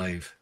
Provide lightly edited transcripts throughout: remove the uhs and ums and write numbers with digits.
slave.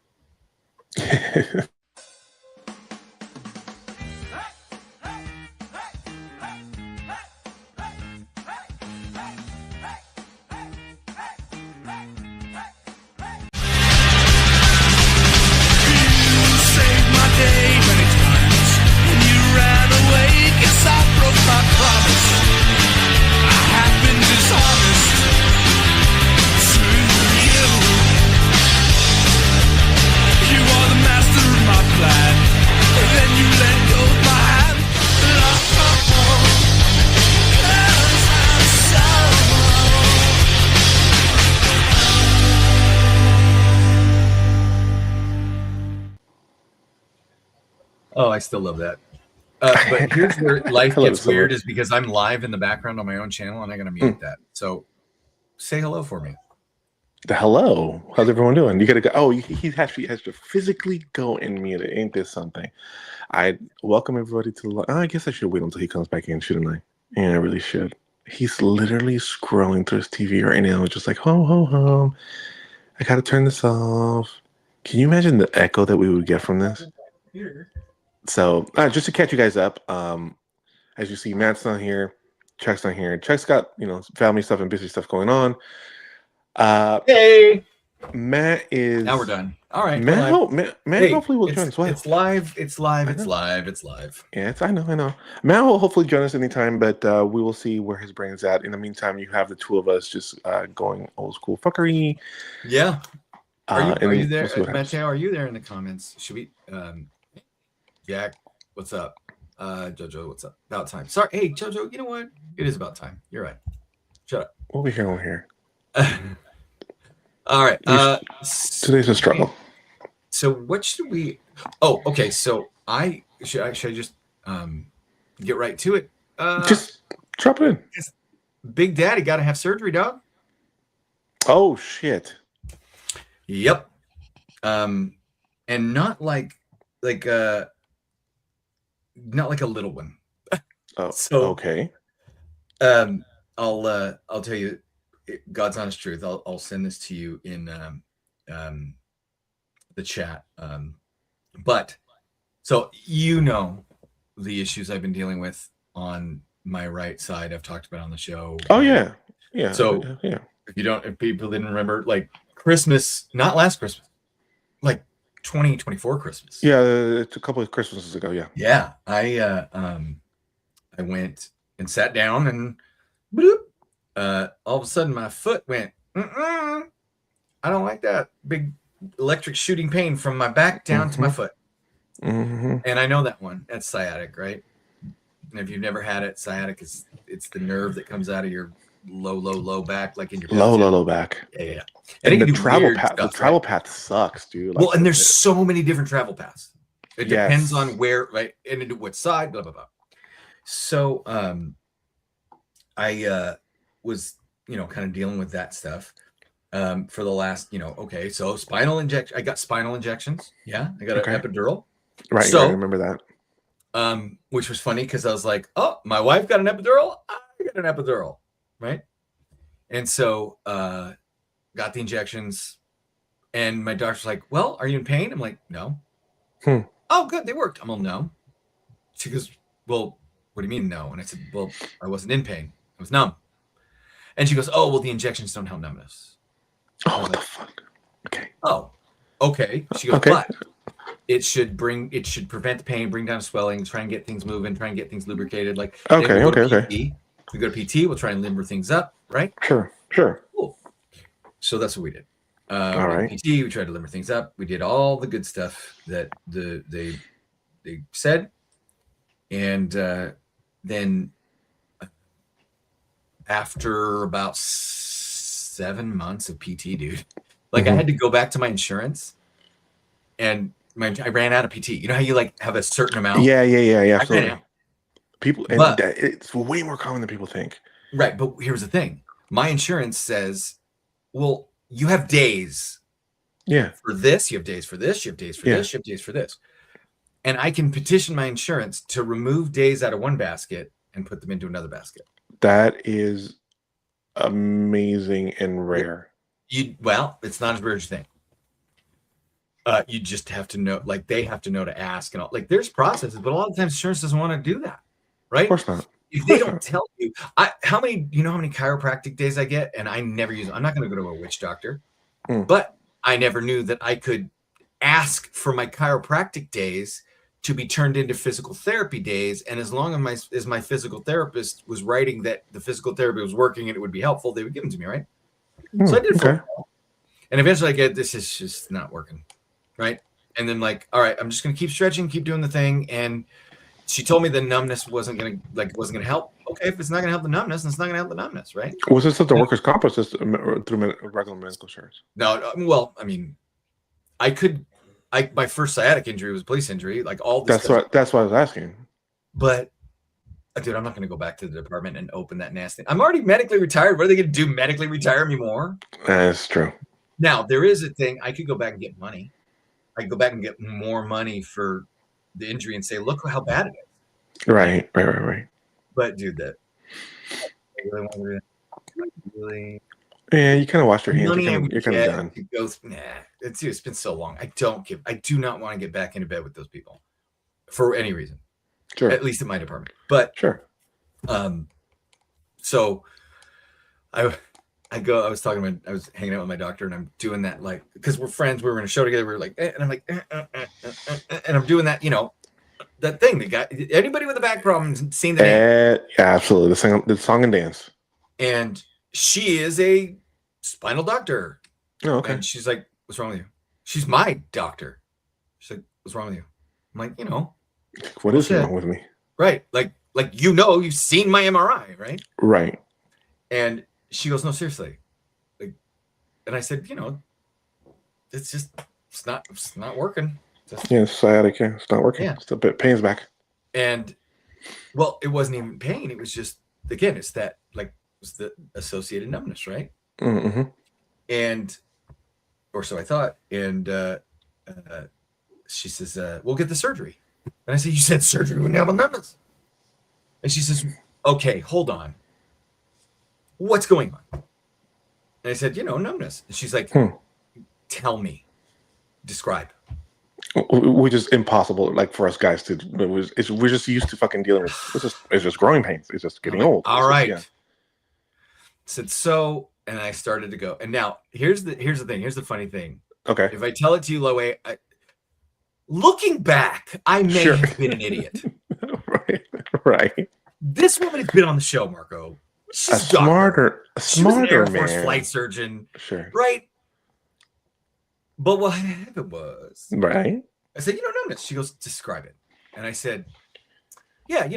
Oh, I still love that. But here's where life gets weird is because I'm live in the background on my own channel and I'm going to mute that. So say hello for me. Hello. How's everyone doing? You got to go. Oh, he actually has to physically go and mute it. Ain't this something? I welcome everybody to the. I guess I should wait until he comes back in, shouldn't I? Yeah, I really should. He's literally scrolling through his TV right now, just like, ho, ho, ho. I got to turn this off. Can you imagine the echo that we would get from this? So just to catch you guys up, as you see, Matt's not here, Chuck's not here. Chuck's got family stuff and busy stuff going on. Hey, Matt is. Now we're done. All right, Matt hopefully will join us. It's live. It's live. It's live. It's live. Yeah, I know. Matt will hopefully join us anytime, but we will see where his brain's at. In the meantime, you have the two of us just going old school fuckery. Yeah. Are you there, Mateo? Are you there in the comments? Should we? Jack, what's up? Jojo, what's up? About time. Sorry, hey Jojo. You know what? It is about time. You're right. Shut up. We'll be here. All right. Today's a struggle. So what should we? Oh, okay. So should I just get right to it? Just drop it in. Big Daddy got to have surgery, dog. Oh shit. Yep. And not like not like a little one. Oh, so okay. I'll tell you God's honest truth. I'll send this to you in the chat. But so the issues I've been dealing with on my right side, I've talked about on the show. Oh yeah. So yeah. If people didn't remember, like Christmas, not last Christmas, like 2024 Christmas. Yeah, it's a couple of Christmases ago. Yeah. Yeah, I went and sat down and bloop, all of a sudden my foot went. I don't like that big electric shooting pain from my back down to my foot. And I know that one. That's sciatic, right? And if you've never had it, sciatic it's the nerve that comes out of your low back, like in your low back. Yeah. And the travel path. The travel path sucks, dude. Well, and there's so many different travel paths. It depends on where, right, and into what side, blah blah blah. So, I was kind of dealing with that stuff for the last okay. So spinal injection. I got spinal injections. Yeah, I got an epidural. Right. So I remember that. Which was funny because I was like, oh, my wife got an epidural. I got an epidural. Right. And so got the injections and my doctor's like, well, are you in pain? I'm like, no. Oh, good. They worked. I'm like, no. She goes, well, what do you mean no? And I said, well, I wasn't in pain. I was numb. And she goes, oh, well, the injections don't help numbness. Oh, what the fuck? Okay. Oh, okay. She goes, but it should prevent the pain, bring down swelling, try and get things moving, try and get things lubricated. Like, okay. We go to PT, we'll try and limber things up, right? Sure. Cool. So that's what we did. All right. PT, we tried to limber things up. We did all the good stuff that they said. And then after about 7 months of PT, dude, like I had to go back to my insurance and I ran out of PT. You know how you like have a certain amount? Yeah. I ran out. People, and it's way more common than people think. Right, but here's the thing: my insurance says, "Well, you have days. Yeah. For this, you have days for this. You have days for this. You have days for this." And I can petition my insurance to remove days out of one basket and put them into another basket. That is amazing and rare. Well, it's not as rare as you think. You just have to know, like they have to know to ask and all. Like there's processes, but a lot of times insurance doesn't want to do that, Of right? course not. If they don't tell you, how many chiropractic days I get, and I never use them. I'm not going to go to a witch doctor, but I never knew that I could ask for my chiropractic days to be turned into physical therapy days. And as long as my physical therapist was writing that the physical therapy was working and it would be helpful, they would give them to me, right? So I did for a while. And eventually I get, this is just not working, right? And then like, all right, I'm just going to keep stretching, keep doing the thing. And she told me the numbness wasn't going to help. Okay, if it's not going to help the numbness, then it's not going to help the numbness, right? Was this at the workers' comp or just through regular medical insurance? No, well, I mean, my first sciatic injury was a police injury, like all this. That's what I was asking. But dude, I'm not going to go back to the department and open that nasty. I'm already medically retired. What are they going to do? Medically retire me more? That's true. Now there is a thing. I could go back and get money. I could go back and get more money for the injury and say, look how bad it is. Right. But dude, I really want to really. Yeah, you kind of washed your hands. You're kind of done. It's been so long. I do not want to get back into bed with those people for any reason. Sure. At least in my department. But sure. So I was hanging out with my doctor, and I'm doing that, like, because we're friends, we were in a show together, we were like, and I'm like, and I'm doing that, that thing. The guy, anybody with a back problem seen the name? Yeah, absolutely. The song and dance. And she is a spinal doctor. Oh, okay. And she's like, what's wrong with you? She's my doctor. She's like, what's wrong with you? I'm like, what is wrong with me? Right. Like, you've seen my MRI, right? Right. And she goes, no, seriously. Like, and I said, it's not working. Sciatic. Yeah, it's not working. Yeah. It's a bit pain's back. And well, it wasn't even pain. It was just, again, it's that, like, it's the associated numbness, right? Mm-hmm. And, or so I thought. And she says, we'll get the surgery. And I said, you said surgery wouldn't help with numbness. And she says, okay, hold on. What's going on? And I said, numbness. And she's like, tell me, describe. Which is impossible, like, for us guys to. We're just used to fucking dealing with. It's just growing pains. It's just getting old. All right. Yeah. Said so, and I started to go. And now here's the thing. Here's the funny thing. Okay. If I tell it to you, Loe, looking back, I may have been an idiot. Right. This woman has been on the show, Marco. She's a smarter she was an Air Force man. Flight surgeon. Sure. Right. But what happened was, right. I said, numbness. She goes, describe it. And I said, yeah,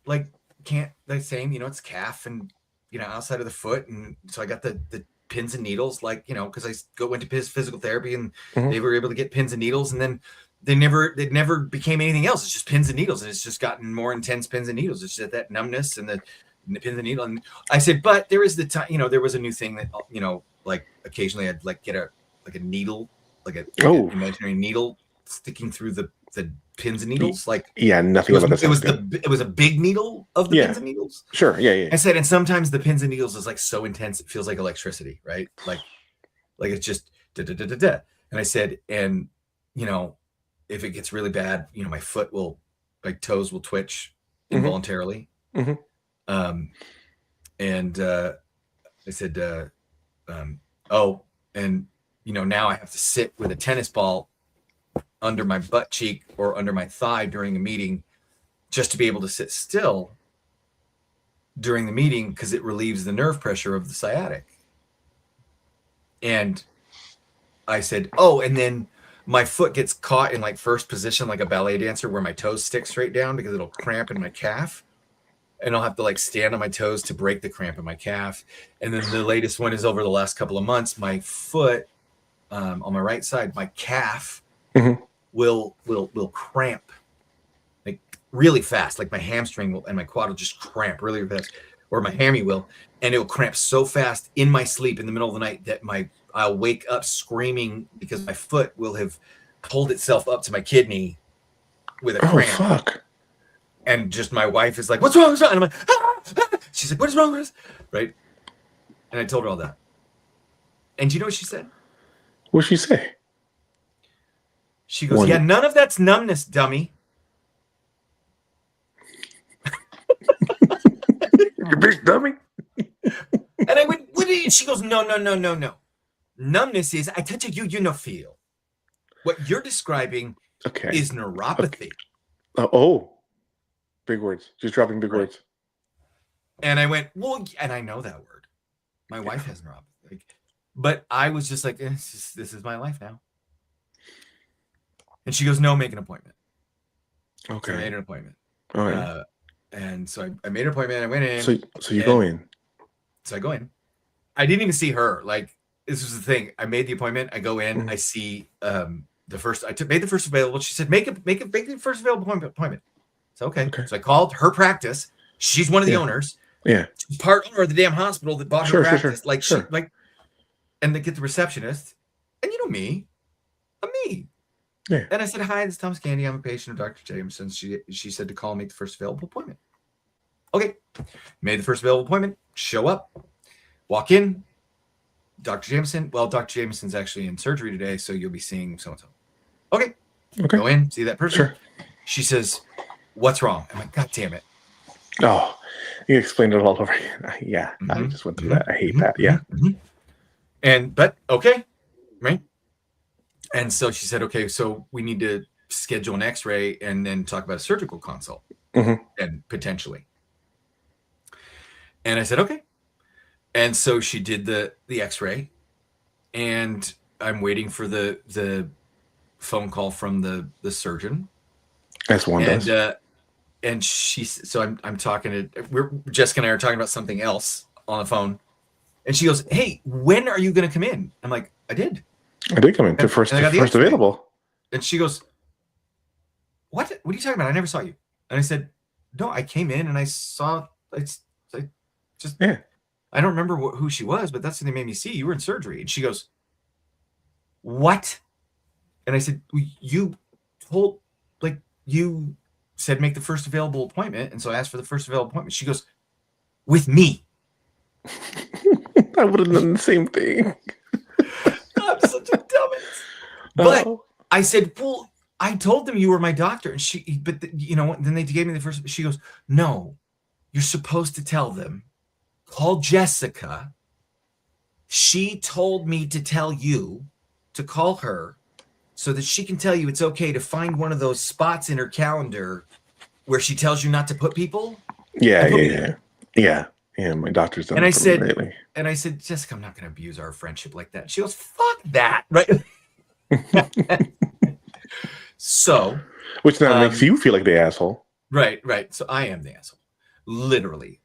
like, can't, the same, it's calf and, outside of the foot. And so I got the pins and needles, like, because I went to physical therapy, and they were able to get pins and needles. And then it never became anything else. It's just pins and needles. And it's just gotten more intense pins and needles. It's just that numbness and the pins and needle. And I said, but there is the time, there was a new thing that, like, occasionally I'd like get a needle, like an imaginary needle sticking through the pins and needles. Like, yeah, nothing about that. It was a big needle of the pins and needles. Sure. Yeah. I said, and sometimes the pins and needles is like so intense, it feels like electricity, right? Like it's just da da da da da. And I said, and if it gets really bad, my toes will twitch involuntarily. Mm-hmm. And I said, and now I have to sit with a tennis ball under my butt cheek or under my thigh during a meeting, just to be able to sit still during the meeting, because it relieves the nerve pressure of the sciatic. And I said, and then my foot gets caught in, like, first position, like a ballet dancer, where my toes stick straight down because it'll cramp in my calf. And I'll have to, like, stand on my toes to break the cramp in my calf. And then the latest one is, over the last couple of months, my foot on my right side, my calf will cramp, like, really fast. Like, my hamstring and my quad will just cramp really fast, or my hammy will, and it'll cramp so fast in my sleep in the middle of the night that I'll wake up screaming, because my foot will have pulled itself up to my kidney with a cramp. Oh, fuck. And just, my wife is like, what's wrong? And I'm like, she's like, what is wrong with us? Right. And I told her all that. And do you know what she said? What'd she say? She goes, yeah, none of that's numbness, dummy. You big dummy. And I went, what are you? She goes, no. Numbness is, I touch you no feel. What you're describing is neuropathy. Okay. Big words. Just dropping big words. And I went, well, and I know that word. My wife has neuropathy. But I was just like, this is my life now. And she goes, no, make an appointment. Okay. So I made an appointment. All right. And so I made an appointment. I went in. So you go in. So I go in. I didn't even see her. Like, this was the thing. I made the appointment. I go in. I see made the first available. She said, make the first available appointment. So okay. So I called her practice. She's one of the owners. Yeah. She's part owner of the damn hospital that bought her practice. Sure. And they get the receptionist. And you know me. I'm me. Yeah. And I said, hi, this is Thomas Candy. I'm a patient of Dr. Jameson. She said to call and make the first available appointment. Okay. Made the first available appointment. Show up. Walk in. Dr. Jameson. Well, Dr. Jameson's actually in surgery today, so you'll be seeing so-and-so. Okay. Go in, see that person. Sure. She says, what's wrong? I'm like, God damn it. Oh, you explained it all over again. Yeah. I just went through that. I hate that. Yeah. But okay. Right. And so she said, okay, so we need to schedule an x-ray and then talk about a surgical consult and potentially. And I said, okay. And so she did the x-ray and I'm waiting for the phone call from the surgeon. As one does. And I'm talking to, Jessica and I are talking about something else on the phone. And she goes, hey, when are you going to come in? I'm like, I did come in. First available. And she goes, what are you talking about? I never saw you. And I said, no, I came in and I saw, I don't remember who she was, but that's what they made me see. You were in surgery. And she goes, what? And I said, you said make the first available appointment. And so I asked for the first available appointment. She goes, with me. I would have done the same thing. I'm such a dumbass. But I said, well, I told them you were my doctor. And then they gave me the first. She goes, no, you're supposed to tell them. Call Jessica. She told me to tell you to call her so that she can tell you it's okay to find one of those spots in her calendar where she tells you not to put people. Yeah. My doctor's done. And I said, Jessica, I'm not going to abuse our friendship like that. She goes, fuck that, right? So, which now makes you feel like the asshole. Right. So I am the asshole, literally.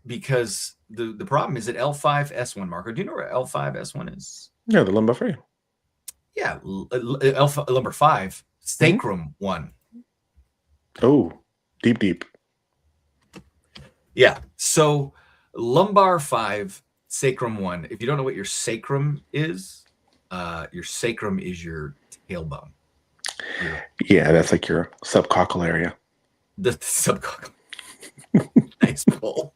Because the problem is at L5S1, Marco. Do you know where L5S1 is? Yeah, the lumbar frame. Yeah, lumbar 5, sacrum 1. Oh, deep. Yeah, so lumbar 5, sacrum 1. If you don't know what your sacrum is your tailbone. Yeah, that's like your subcoccyl area. The subcoccyl. Nice pull.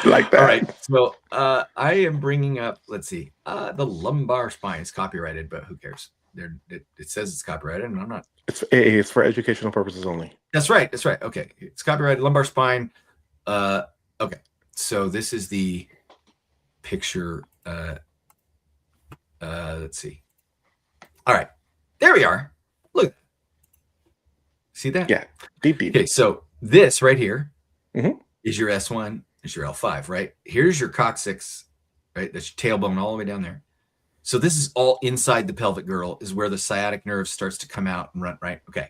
Like that. All right. So I am bringing up, let's see, the lumbar spine is copyrighted, but who cares? It says it's copyrighted, and I'm not. It's for educational purposes only. That's right. Okay. It's copyrighted, lumbar spine. Okay. So this is the picture. Let's see. All right. There we are. Look. See that? Yeah. Deep. Okay. So this right here is your S1. Is your L5, right? Here's your coccyx, right? That's your tailbone all the way down there. So this is all inside the pelvic girdle is where the sciatic nerve starts to come out and run, right? Okay.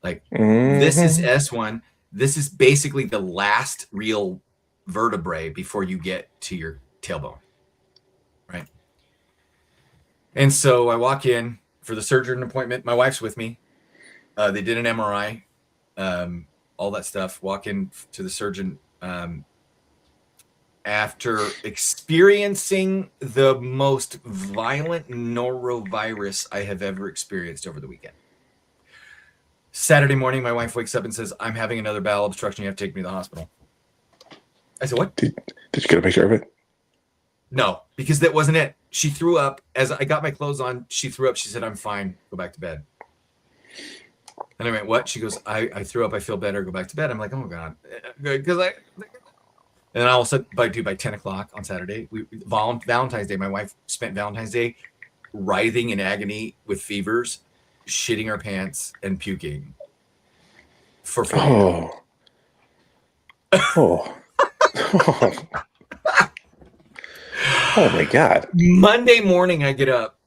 Like this is S1. This is basically the last real vertebrae before you get to your tailbone, right? And so I walk in for the surgeon appointment. My wife's with me. They did an MRI, all that stuff. Walk in to the surgeon. After experiencing the most violent norovirus I have ever experienced over the weekend. Saturday morning, my wife wakes up and says, I'm having another bowel obstruction. You have to take me to the hospital. I said, what? Did you get a picture of it? No, because that wasn't it. She threw up. As I got my clothes on, she threw up. She said, I'm fine. Go back to bed. And I went, what? She goes, I threw up. I feel better. Go back to bed. I'm like, oh God. And I also, by 10 o'clock on Saturday, Valentine's Day, my wife spent Valentine's Day writhing in agony with fevers, shitting her pants and puking for 48 hours. Oh. Oh my God. Monday morning, I get up.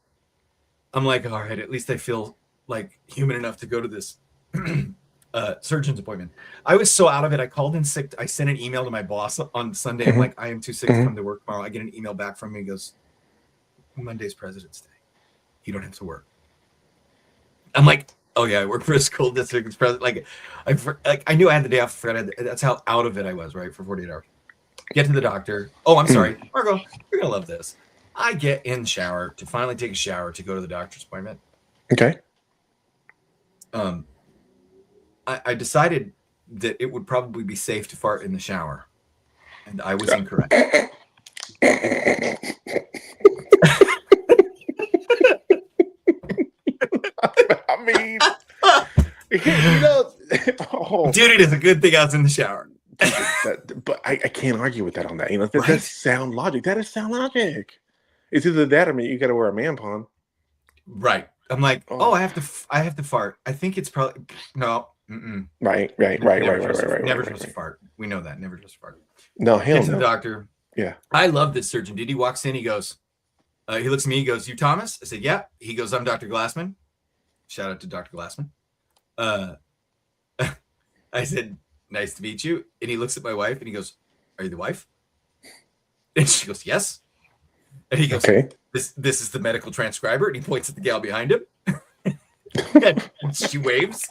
I'm like, all right, at least I feel like human enough to go to this surgeon's appointment. I was so out of it. I called in sick. I sent an email to my boss on Sunday. I'm like, I am too sick to come to work tomorrow. I get an email back from him. He goes, Monday's President's Day. You don't have to work. I'm like, oh yeah, I work for a school district. It's president. I knew I had the day off. That's how out of it I was, right? For 48 hours. Get to the doctor. Oh, I'm sorry, Margo. You're gonna love this. I get in the shower to finally take a shower to go to the doctor's appointment. Okay. I decided that it would probably be safe to fart in the shower, and I was incorrect. I mean, you know, dude, it is a good thing I was in the shower. But I can't argue with that on that. You know, that's sound logic. That is sound logic. It's either that or you got to wear a man pond. Right. I'm like, I have to fart. I think it's probably no. Mm-mm. Right. Never supposed to fart. We know that. Never supposed to fart. No, hell no. The doctor. Yeah. I love this surgeon. Dude, he walks in. He goes. He looks at me. He goes, "You Thomas?" I said, "Yeah." He goes, "I'm Dr. Glassman." Shout out to Dr. Glassman. I said, "Nice to meet you." And he looks at my wife and he goes, "Are you the wife?" And she goes, "Yes." And he goes, "Okay. This is the medical transcriber." And he points at the gal behind him. And she waves.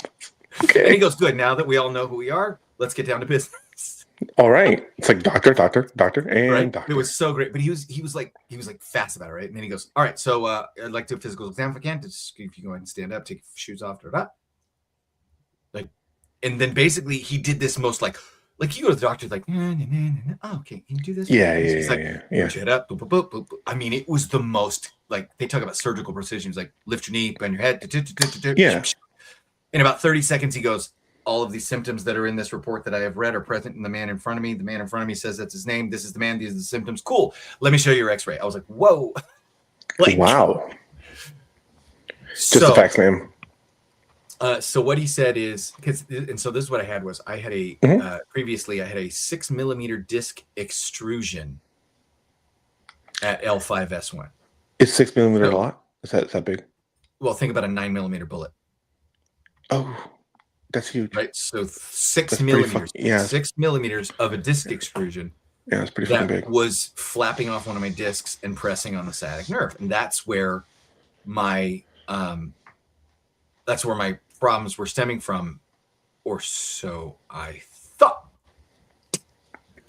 Okay. And he goes, "Good. Now that we all know who we are, let's get down to business." All right. It's like doctor, and right? doctor. It was so great. But he was like fast about it, right? And then he goes, "All right, so I'd like to do a physical exam if I can. Just if you go ahead and stand up, take your shoes off, like, and then basically he did this most like you go to the doctor, like, oh, okay, can you do this? Yeah. Put your head up, boop, boop, boop, boop. I mean, it was the most like they talk about surgical precision. He's like, lift your knee, bend your head. Yeah. In about 30 seconds, he goes, all of these symptoms that are in this report that I have read are present in the man in front of me. The man in front of me says that's his name. This is the man. These are the symptoms. Cool. Let me show you your x-ray. I was like, whoa. Wow. Just a fax name. So what he said is, and so this is what I had was I had a, previously I had a 6 millimeter disc extrusion at L5S1. Is 6 millimeter a lot? Is that big? Well, think about a 9 millimeter bullet. Oh, that's huge. Right. So 6 millimeters. 6 millimeters of a disc extrusion. Yeah, it's pretty fucking big. Was flapping off one of my discs and pressing on the sciatic nerve. And that's where my problems were stemming from, or so I thought.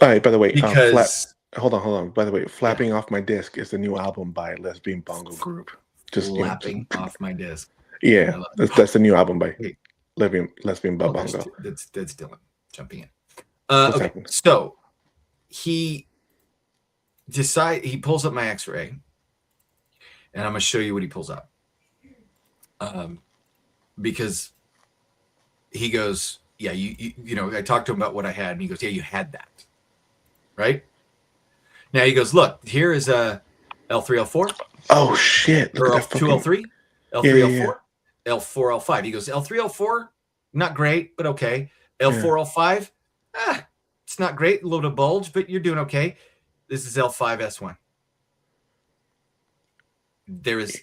All right, by the way, because hold on. By the way, Flapping Off My Disc is the new album by Lesbian Bongo Group. Just flapping off my disc. Yeah, that's the new album by Lesbian Bongo. That's Dylan jumping in. Okay, so he pulls up my x-ray, and I'm gonna show you what he pulls up. Because he goes, yeah, you know, I talked to him about what I had, and he goes, yeah, you had that, right? Now he goes, look, here is a L3, L4. Oh shit! Or L2, L3, L3, L4, L4, L5. He goes, L3, L4, not great, but okay. L4, L5, it's not great, a little bit of bulge, but you're doing okay. This is L5, S1. There's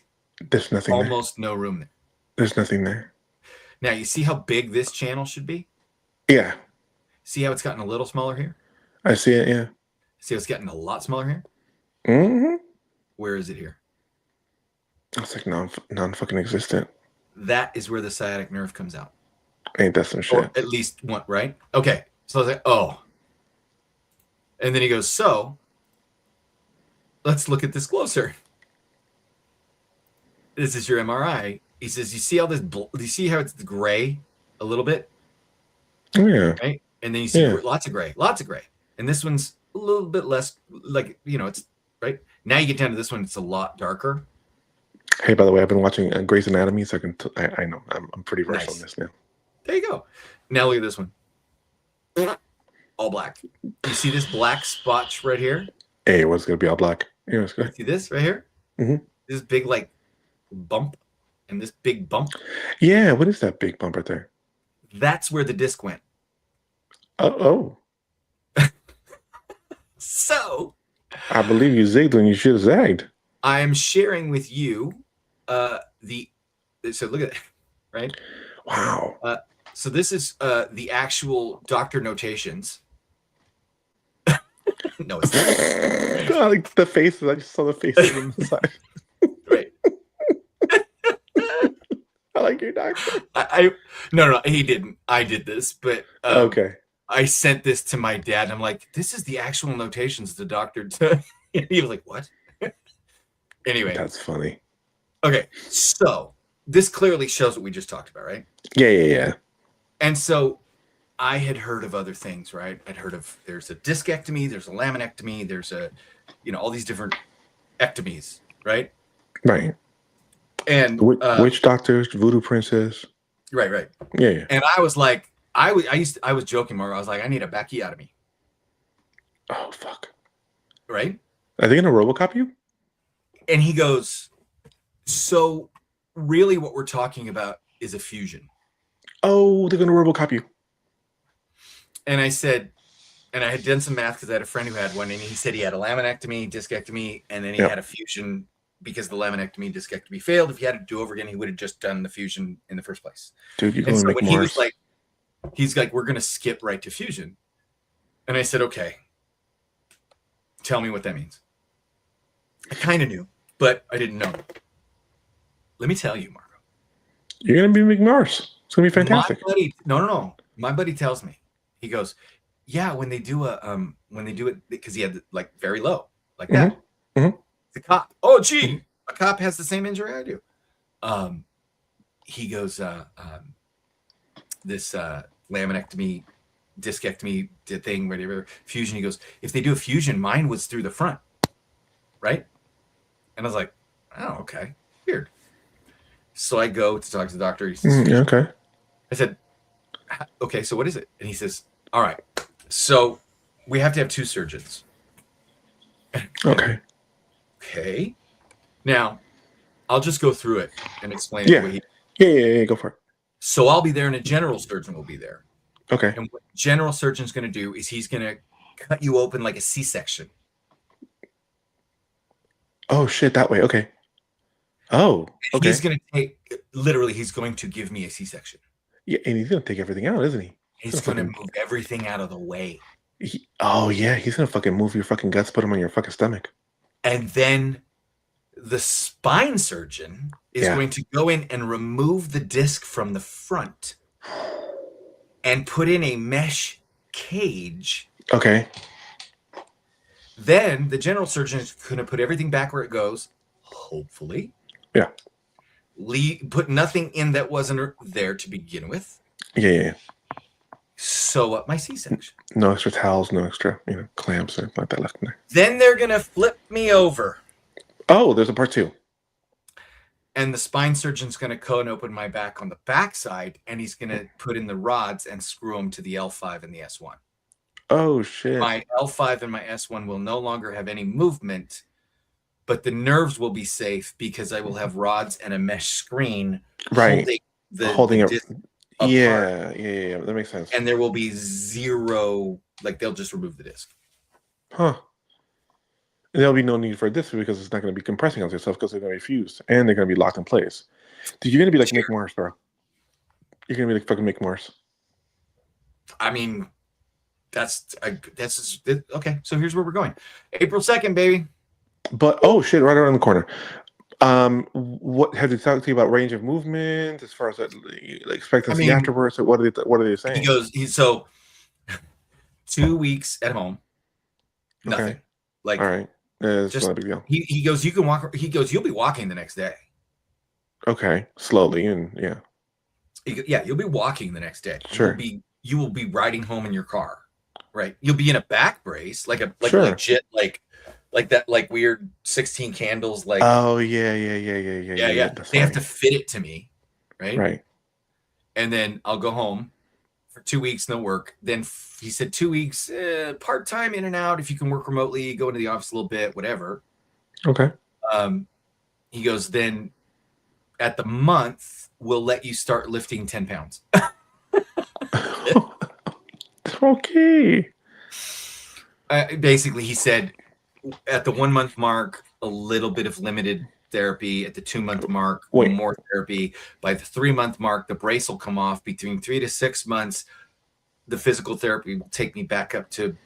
nothing. Almost no room there. There's nothing there. Now, you see how big this channel should be? Yeah. See how it's gotten a little smaller here? I see it, yeah. See how it's gotten a lot smaller here? Mm-hmm. Where is it here? It's like non-fucking existent. That is where the sciatic nerve comes out. Ain't that some shit? Or at least one, right? Okay. So I was like, oh. And then he goes, so let's look at this closer. This is your MRI. He says, you see how do you see how it's gray a little bit? Yeah. Right? And then you see lots of gray. And this one's a little bit less, like, you know, it's right. Now you get down to this one, it's a lot darker. Hey, by the way, I've been watching Grey's Anatomy, so I know I'm pretty versed on Nice. this now. There you go. Now look at this one. All black. You see this black spot right here? Hey, what's gonna be all black? Yeah, it's good. See this right here? Mhm. This big like bump and this big bump. Yeah, what is that big bump right there? That's where the disc went. Oh. So I believe you zigged when you should have zagged. I am sharing with you so look at it, right? Wow. So this is the actual doctor notations. No, it's not. I like the faces. I just saw the faces on the side. Right. I like your doctor. No, he didn't. I did this, but Okay. I sent this to my dad. And I'm like, this is the actual notations the doctor took. He was like, what? Anyway. That's funny. Okay, so this clearly shows what we just talked about, right? Yeah. And so I had heard of other things, right? I'd heard of there's a discectomy, there's a laminectomy, there's all these different ectomies, right? Right. And witch doctors, voodoo princess. Right. Yeah. And I was like, I was joking more. I was like, I need a backiotomy. Oh fuck. Right? Are they gonna RoboCop you? And he goes, so really what we're talking about is a fusion. Oh, they're gonna RoboCop you. And I said, and I had done some math because I had a friend who had one, and he said he had a laminectomy, discectomy, and then he had a fusion because the laminectomy, discectomy failed. If he had to do over again, he would have just done the fusion in the first place. Dude, you can only make more. He's like, we're gonna skip right to fusion. And I said, okay. Tell me what that means. I kind of knew, but I didn't know. Let me tell you, Marco. You're gonna be McMars. It's gonna be fantastic. No. My buddy tells me. He goes, yeah, when they do it, because he had like very low, like that. Mm-hmm. The cop. Oh, gee, a cop has the same injury I do. He goes, this laminectomy, discectomy thing, whatever, fusion. He goes, if they do a fusion, mine was through the front, right? And I was like, oh, okay, weird. So I go to talk to the doctor. He says, okay. I said, okay, so what is it? And he says, all right, so we have to have two surgeons. Okay. Okay. Now, I'll just go through it and explain it. Yeah, go for it. So I'll be there and a general surgeon will be there. Okay. And what the general surgeon's going to do is he's going to cut you open like a C-section. Oh, shit, that way. Okay. Oh, okay. He's going to give me a C-section. Yeah, and he's going to take everything out, isn't he? He's going to move everything out of the way. He's going to fucking move your fucking guts, put them on your fucking stomach. And then the spine surgeon is going to go in and remove the disc from the front and put in a mesh cage. Okay. Then the general surgeon is going to put everything back where it goes, hopefully. Yeah. Put nothing in that wasn't there to begin with. Yeah. Sew up my C-section. No extra towels, no extra, clamps or like that left in there. Then they're going to flip me over. Oh, there's a part 2. And the spine surgeon's going to cut and open my back on the backside, and he's going to put in the rods and screw them to the L5 and the S1. Oh, shit. My L5 and my S1 will no longer have any movement, but the nerves will be safe because I will have rods and a mesh screen holding it. Yeah, that makes sense. And there will be zero, they'll just remove the disc. Huh. And there'll be no need for this because it's not going to be compressing on yourself because they're going to be fused and they're going to be locked in place. Dude, you're going to be like Mick Mars, bro. You're going to be like fucking Mick Mars. I mean, that's okay. So here's where we're going. April 2nd, baby. But oh shit, right around the corner. What have they talked to you about range of movement as far as expectancy afterwards? Or what are they saying? He goes, so 2 weeks at home, nothing. Okay. All right, it's not a big deal. He goes, you can walk. He goes, you'll be walking the next day. Okay, slowly and you'll be walking the next day. Sure. You will be riding home in your car, right? You'll be in a back brace, like legit like that, like weird 16 candles, like Oh yeah. yeah. That's They have funny. to fit it to me, right? Right. And then I'll go home for 2 weeks, no work. Then he said 2 weeks, part time in and out. If you can work remotely, go into the office a little bit, whatever. Okay. He goes, then at the month, we'll let you start lifting 10 pounds. Okay. Basically, he said at the 1 month mark, a little bit of limited therapy. At the 2 month mark, Wait. more therapy. By the 3 month mark, the brace will come off. Between 3 to 6 months, the physical therapy will take me back up to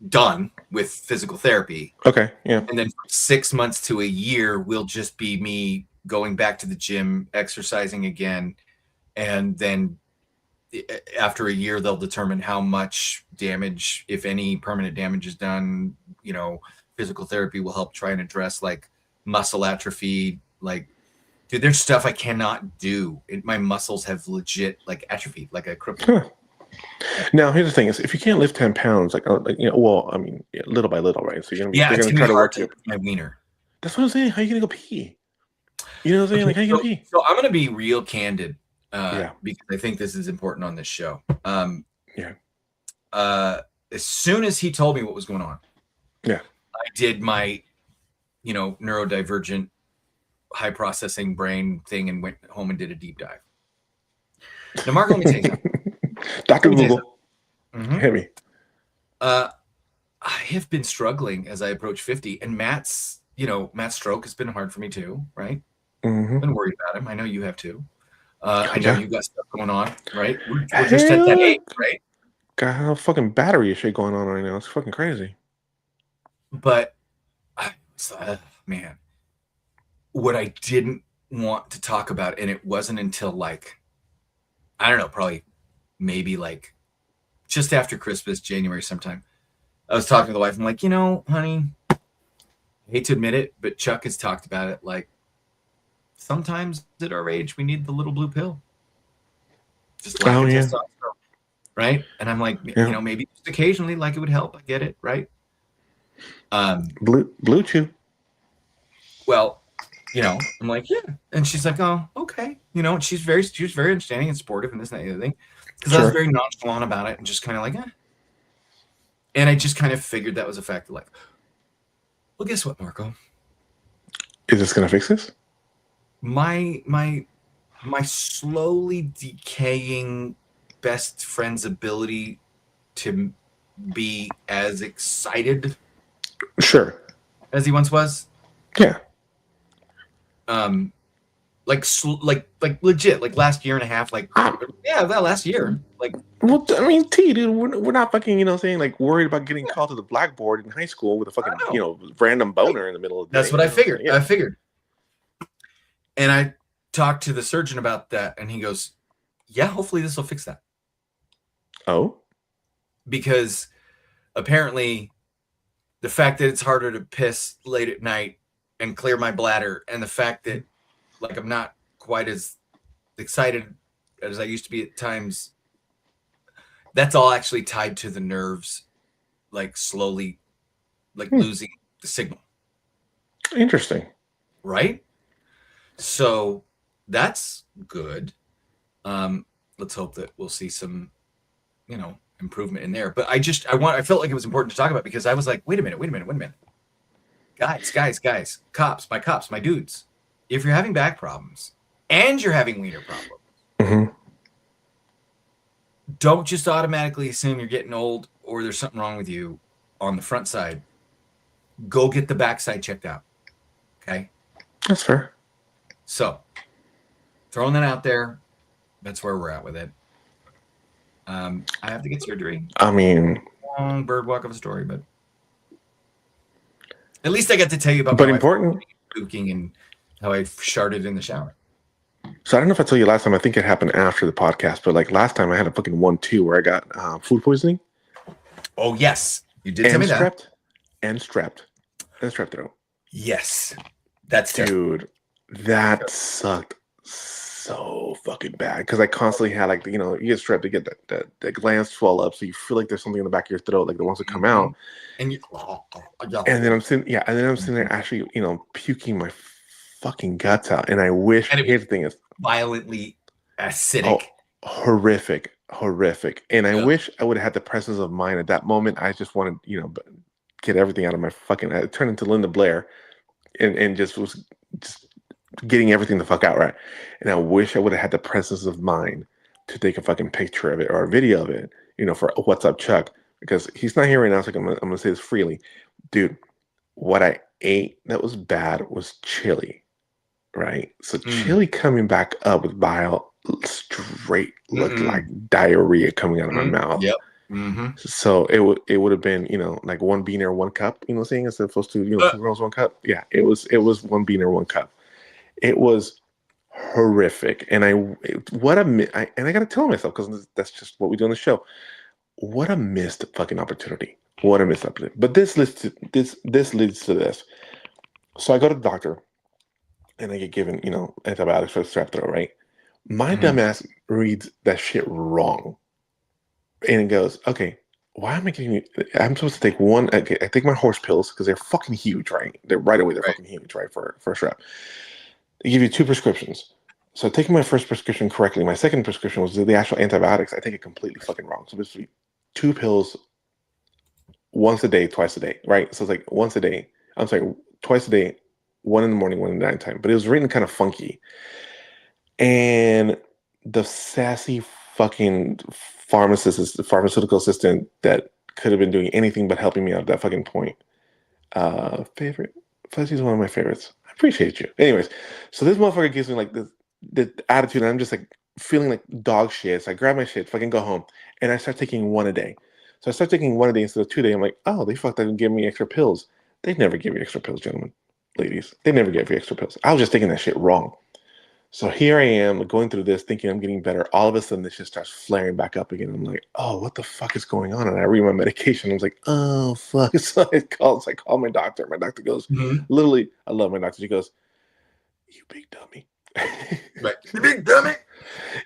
done with physical therapy. Okay. Yeah. And then 6 months to a year will just be me going back to the gym, exercising again. And then after a year, they'll determine how much damage, if any permanent damage is done. Physical therapy will help try and address like muscle atrophy. Like, dude, there's stuff I cannot do. My muscles have legit like atrophy, like a cripple. Huh. Now, here's the thing: is if you can't lift 10 pounds, well, I mean, little by little, right? So Yeah, they're it's gonna gonna try be to hard work to you. lift my wiener. That's what I'm saying. How are you gonna go pee? You know what I'm saying? Like, how are you gonna pee? So I'm gonna be real candid, Yeah. because I think this is important on this show. Yeah. As soon as he told me what was going on, Yeah. I did my, neurodivergent, high processing brain thing and went home and did a deep dive. Now, Mark, let me tell you something. Dr. Let me tell you Google, something. hit me. I have been struggling as I approach 50, and Matt's stroke has been hard for me too, right? Mm-hmm. Been worried about him. I know you have too. I know Yeah. you got stuff going on, right? We're just at that age, right? Got a fucking battery shit going on right now. It's fucking crazy. But man, what I didn't want to talk about, and it wasn't until like, I don't know, probably maybe like just after Christmas, January sometime, I was talking to the wife. I'm like, honey, I hate to admit it, but Chuck has talked about it. Like, sometimes at our age, we need the little blue pill. Just lack of testosterone, right? And I'm like, maybe just occasionally, like it would help. I get it, right? Blue Chew. Well, I'm like, yeah. And she's like, oh, okay. And she was very understanding and supportive and this and that and the other thing. Because I was very nonchalant about it and just kind of like, eh. And I just kind of figured that was a fact of like, well, guess what, Marco? Is this gonna fix this? My slowly decaying best friend's ability to be as excited as he once was. Yeah. Like legit, like last year and a half, like that last year, like. Well, I mean, dude, we're not fucking, saying like worried about getting called to the blackboard in high school with a fucking, random boner in the middle of the day. That's what I figured. I figured. And I talked to the surgeon about that, and he goes, yeah, hopefully this will fix that. Oh? Because apparently the fact that it's harder to piss late at night and clear my bladder, and the fact that like I'm not quite as excited as I used to be at times, that's all actually tied to the nerves, like slowly like losing the signal. Interesting. Right? So that's good. Let's hope that we'll see some, improvement in there. But I felt like it was important to talk about, because I was like, wait a minute. Guys, cops, my dudes. If you're having back problems and you're having wiener problems, don't just automatically assume you're getting old or there's something wrong with you on the front side. Go get the backside checked out. Okay? That's fair. So, throwing that out there, that's where we're at with it. I have to get surgery. I mean, long bird walk of a story, but at least I got to tell you about but my important puking and how I sharted in the shower. So I don't know if I told you last time. I think it happened after the podcast, but like last time I had a fucking 1-2 where I got food poisoning. Oh yes, you did tell me that. And strep throat. Yes, that's dude. That sucked so fucking bad because I constantly had like, you know, you get strep to get that glands swell up. So you feel like there's something in the back of your throat, like it wants to come out. And you, And then I'm sitting there actually, you know, puking my fucking guts out. And I wish, and it here's the thing is, violently acidic. oh, horrific. And I Yeah. wish I would have had the presence of mind at that moment. I just wanted, you know, get everything out of my fucking, I turned into Linda Blair and just was just getting everything the fuck out, right? And I wish I would have had the presence of mind to take a fucking picture of it or a video of it, you know, for What's Up Chuck, because he's not here right now, so I'm gonna say this freely. Dude, what I ate that was bad was chili, right? So chili coming back up with bile straight looked like diarrhea coming out of my mouth. Yep. So it would have been, you know, like one beaner, one cup, you know what I'm saying? Instead of supposed to, you know, 2 girls, 1 cup. Yeah, it was one beaner, 1 cup. It was horrific. And I gotta tell myself, because that's just what we do on the show. What a missed fucking opportunity. What a missed opportunity. But this leads to this. So I go to the doctor and I get given, you know, antibiotics for strep throat, right? My dumbass reads that shit wrong. And it goes, okay, why am I getting you? I'm supposed to take one. Okay, I take my horse pills because they're fucking huge, right? They're right away. They're fucking huge, right? For strep. They give you 2 prescriptions. So taking my first prescription correctly, my second prescription was the actual antibiotics. I take it completely fucking wrong. So basically 2 pills once a day, twice a day, right? So it's like once a day. I'm sorry, twice a day, 1 in the morning, 1 in the nighttime. But it was written kind of funky. And the sassy fucking pharmaceutical assistant that could have been doing anything but helping me out at that fucking point. Favorite? Fuzzy's one of my favorites. I appreciate you. Anyways, so this motherfucker gives me like the attitude, and I'm just like feeling like dog shit. So I grab my shit, fucking go home, and I start taking 1 a day. So I start taking 1 a day instead of 2 a day. I'm like, oh, they fucked up and gave me extra pills. They never give you extra pills, gentlemen, ladies. They never give you extra pills. I was just taking that shit wrong. So here I am going through this, thinking I'm getting better. All of a sudden, this just starts flaring back up again. I'm like, oh, what the fuck is going on? And I read my medication. I was like, oh, fuck. So I call my doctor. My doctor goes, literally, I love my doctor. She goes, you big dummy. Right. You big dummy.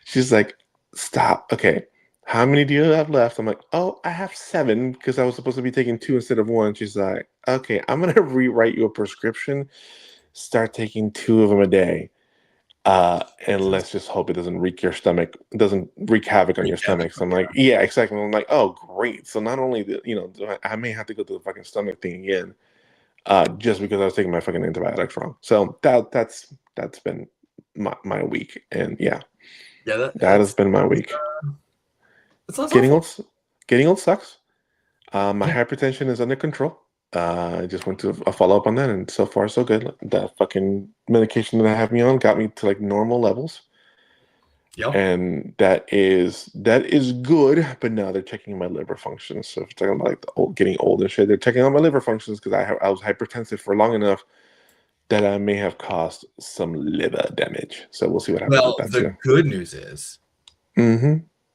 She's like, stop. Okay. How many do you have left? I'm like, oh, I have 7 because I was supposed to be taking 2 instead of 1. She's like, okay, I'm going to rewrite you a prescription. Start taking 2 of them a day. And let's just hope it doesn't wreak havoc on your stomach. So I'm like, yeah, exactly. I'm like, oh, great. So not only I may have to go to the fucking stomach thing again, just because I was taking my fucking antibiotics wrong. So that's been my week, and yeah, that has been my week. Getting old sucks. My hypertension is under control. I just went to a follow-up on that, and so far so good. That fucking medication that I have me on got me to like normal levels. Yep. And that is good, but now they're checking my liver functions. So if you're talking about like getting old and shit, they're checking on my liver functions because I was hypertensive for long enough that I may have caused some liver damage. So we'll see what happens with that too. The good news is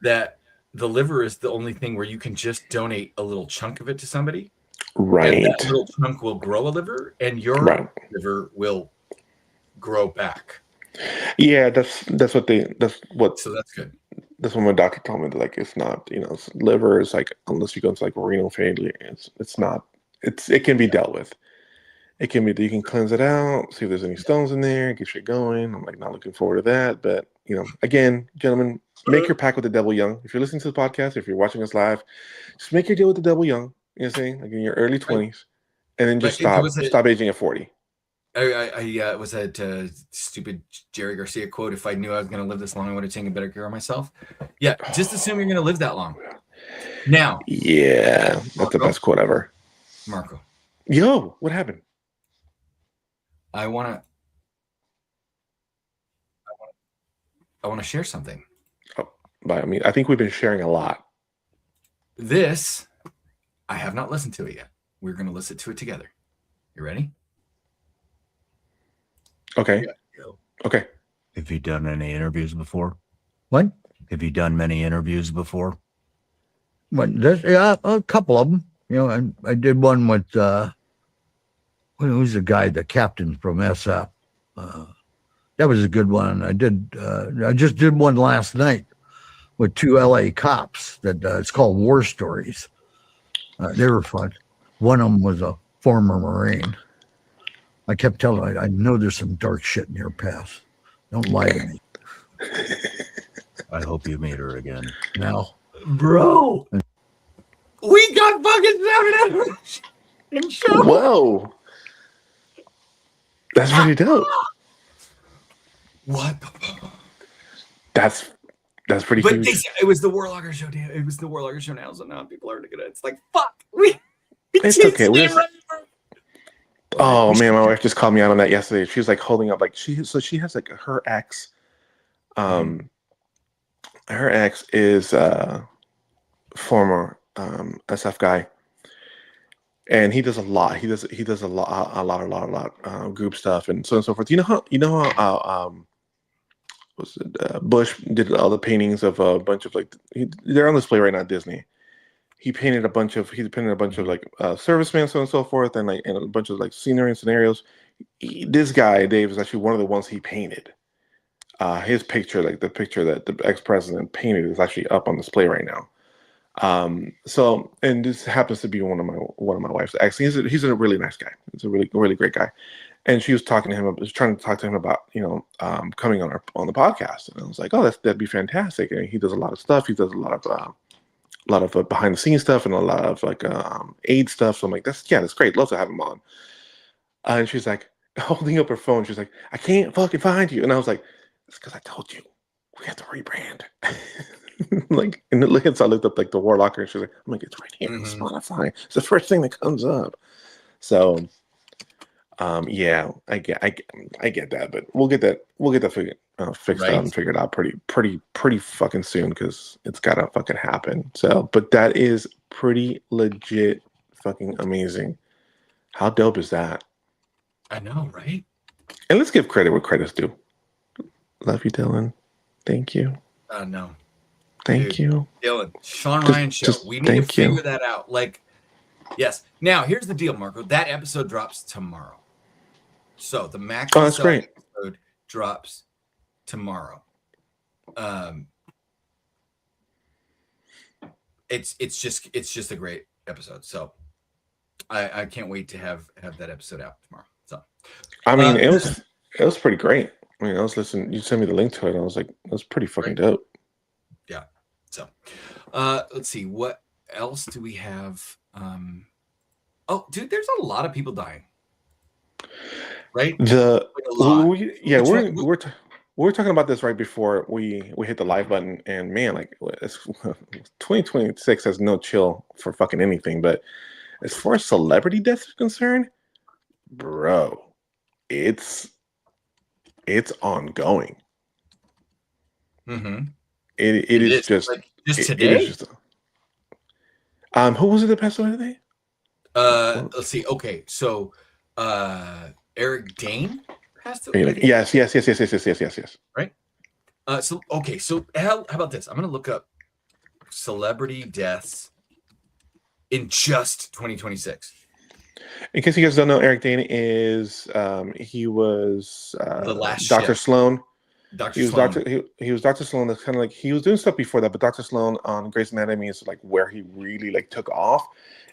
that the liver is the only thing where you can just donate a little chunk of it to somebody. Right. And that little chunk will grow a liver, and your liver will grow back. Yeah, that's what. So that's good. That's what my doctor told me. That, like, it's not, liver is like, unless you go into like renal failure, it's not. It can be dealt with. It can be. You can cleanse it out, see if there's any stones in there, get shit going. I'm like not looking forward to that, but again, gentlemen, make your pact with the devil young. If you're listening to the podcast, if you're watching us live, just make your deal with the devil young. You know what I'm saying? Like in your early 20s, and then just stop aging at 40. I was that stupid Jerry Garcia quote. If I knew I was going to live this long, I would have taken better care of myself. Yeah, just assume you're going to live that long. Now. Yeah, that's the best quote ever. Marco. Yo, what happened? I want to share something. Oh, but I mean, I think we've been sharing a lot. This, I have not listened to it yet. We're going to listen to it together. You ready? Okay. Okay. Have you done any interviews before? What? Have you done many interviews before? But a couple of them. I did one with who's the guy, the captain from SF, That was a good one. I just did one last night with 2 LA cops that it's called War Stories. They were fun. One of them was a former Marine. I kept telling her, I know there's some dark shit in your past. Don't lie to me. I hope you meet her again. Now, Bro, we got fucking 7 hours in show. Whoa. That's pretty dope. What the fuck? That's pretty But huge. it was the Warlocker show. Damn, it was the Warlocker show now. So now people are gonna. It's like fuck. We It's changed okay. the We name just- right. Oh man, my wife just called me out on that yesterday. She was like holding up like she has like her ex. Her ex is former SF guy, and he does a lot. He does a lot group stuff and so on and so forth. You know how Bush did all the paintings of a bunch of like they're on display right now at Disney. He painted a bunch of like servicemen, so on and so forth, and a bunch of like scenery and scenarios. This guy Dave is actually one of the ones he painted. His picture, like the picture that the ex-president painted, is actually up on display right now. So, and this happens to be one of my wife's ex. He's a really nice guy. He's a really great guy. And she was talking to him, trying to talk to him about coming on the podcast. And I was like, oh, that'd be fantastic. And he does a lot of stuff. He does a lot of behind the scenes stuff and a lot of like aid stuff. So I'm like, that's great. Love to have him on. And she's like holding up her phone. She's like, I can't fucking find you. And I was like, it's because I told you we have to rebrand. Like, and so I looked up like the Warlocker, and she's like, I'm like, it's right here on Spotify. It's the first thing that comes up. So, yeah, I get that, but we'll get that fixed out and figured out pretty fucking soon because it's gotta fucking happen. So, but that is pretty legit, fucking amazing. How dope is that? I know, right? And let's give credit where credit's due. Love you, Dylan. Thank you. No. Thank you. Dylan, Sean Ryan show. We need to figure that out. Like, yes. Now, here's the deal, Marco. That episode drops tomorrow. So the Max great. episode drops tomorrow. It's just a great episode. So I can't wait to have that episode out tomorrow. So I mean, it was pretty great. I mean, I was listening. You sent me the link to it, and I was like, "It was pretty fucking dope." Yeah. So, let's see. What else do we have? Oh, dude, there's a lot of people dying. Right. We were talking about this right before we hit the live button, and man, like, 2026 has no chill for fucking anything. But as far as celebrity deaths are concerned, bro, it's ongoing. Mm-hmm. It is just like just today. Who was it that passed away today? Let's see. Okay, so Eric Dane passed away. Yes. Right. So okay. So how about this? I'm gonna look up celebrity deaths in just 2026. In case you guys don't know, Eric Dane is he was The Last Dr. Ship. Sloan. Dr. He was Sloan. he was Dr. Sloan. That's kind of like he was doing stuff before that, but Dr. Sloan on Grey's Anatomy is like where he really like took off,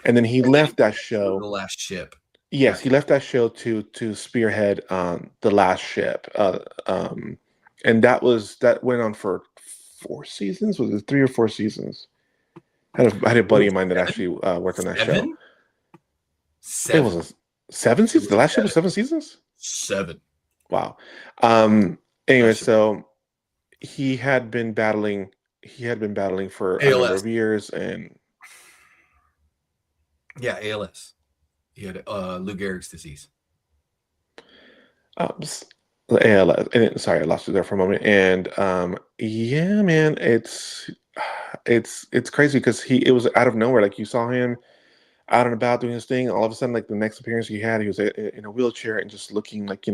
and then he left that show. The Last Ship. Yes, he left that show to spearhead The Last Ship, and that went on for 4 seasons. Was it 3 or 4 seasons? I had a buddy of mine that actually worked on that show. 7? It was 7 seasons. The Last Ship was 7 seasons. 7. Wow. Anyway, so he had been battling for a number of years, and ALS. He had Lou Gehrig's disease. ALS. And sorry, I lost you there for a moment. And yeah, man, it's crazy because it was out of nowhere. Like you saw him out and about doing his thing. All of a sudden, like the next appearance he had, he was in a wheelchair and just looking like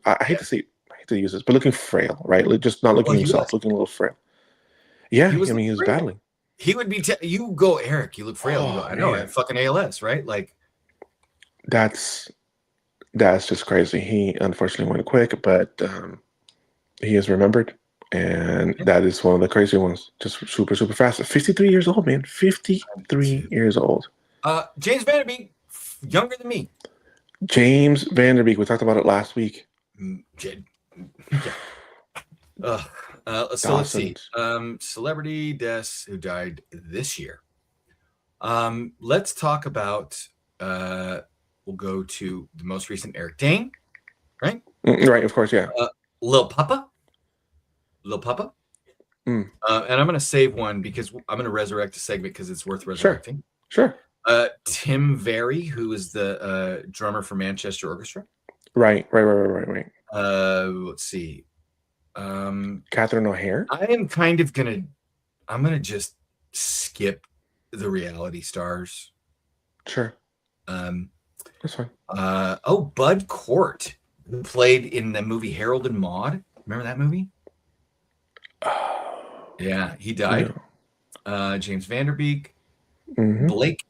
I hate to use this, but looking frail, right? Like just not looking himself, looking a little frail. Yeah, he was battling. He would be. You go, Eric. You look frail. You go, I know. I have fucking ALS, right? Like that's just crazy. He unfortunately went quick, but He is remembered, and that is one of the crazy ones. Just super, super fast. 53 years old, man. 53 years old. James Vanderbeek, younger than me. James Vanderbeek. We talked about it last week. So let's see. Celebrity deaths who died this year. Let's talk about. We'll go to the most recent Eric Dane, right? Right, of course, yeah. Lil Papa. And I'm going to save one because I'm going to resurrect a segment because it's worth resurrecting. Sure. Tim Very, who is the drummer for Manchester Orchestra. Right. Let's see. Catherine O'Hare. I'm gonna just skip the reality stars. Sure. That's fine. Bud Cort, who played in the movie Harold and Maude. Remember that movie? Yeah, he died. No. James Vanderbeek. Mm-hmm. Blake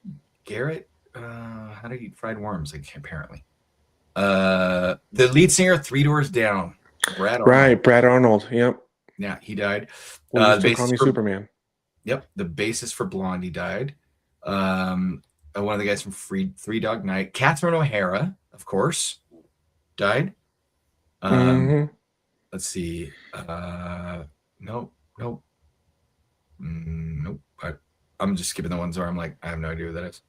Garrett. How to eat fried worms, apparently. The lead singer, Three Doors Down. Brad Arnold. Yep. Yeah, he died. Well, you call me Superman. Yep, the bassist for Blondie died. One of the guys from Three Dog Night. Catherine O'Hara, of course, died. Let's see. Nope. I'm just skipping the ones where I'm like, I have no idea who that is.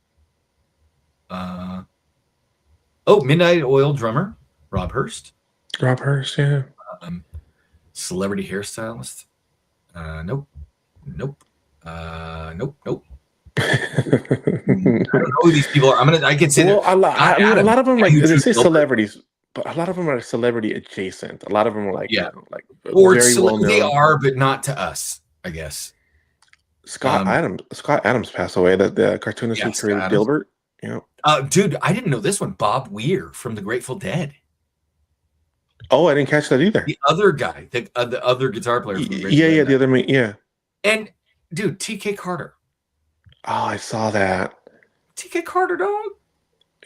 Midnight Oil drummer, Rob Hurst. Yeah. Celebrity hairstylist. Nope. I don't know who these people are. I can say a lot of them like they say celebrities, but a lot of them are celebrity adjacent. A lot of them are like or very well known. They are, but not to us, I guess. Scott Adams passed away. The cartoonist who created Dilbert. Dude, I didn't know this one. Bob Weir from the Grateful Dead. Oh, I didn't catch that either. The other guy, the other guitar player. From the Grateful Dead. The other yeah. And dude, TK Carter. Oh, I saw that. TK Carter, dog.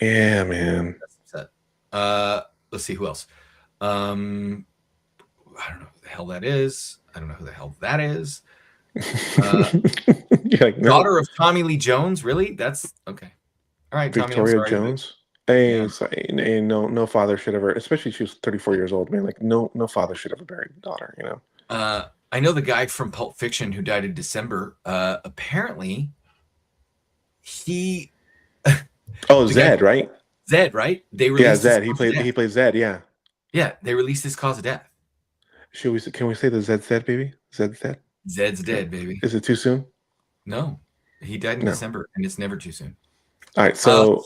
Yeah, man. Let's see who else. I don't know who the hell that is. Daughter of Tommy Lee Jones. Really? That's okay. All right, Victoria Tommy, Jones. No father should ever, especially she was 34 years old, man. Like no father should ever bury a daughter, I know the guy from Pulp Fiction who died in December. Apparently, he. Zed, right? Zed, right? They released Zed. He played Zed. Yeah. Yeah, they released his cause of death. Can we say the Zed, baby? Zed's dead. Zed's dead, baby. Is it too soon? No, he died in December, and it's never too soon. All right, so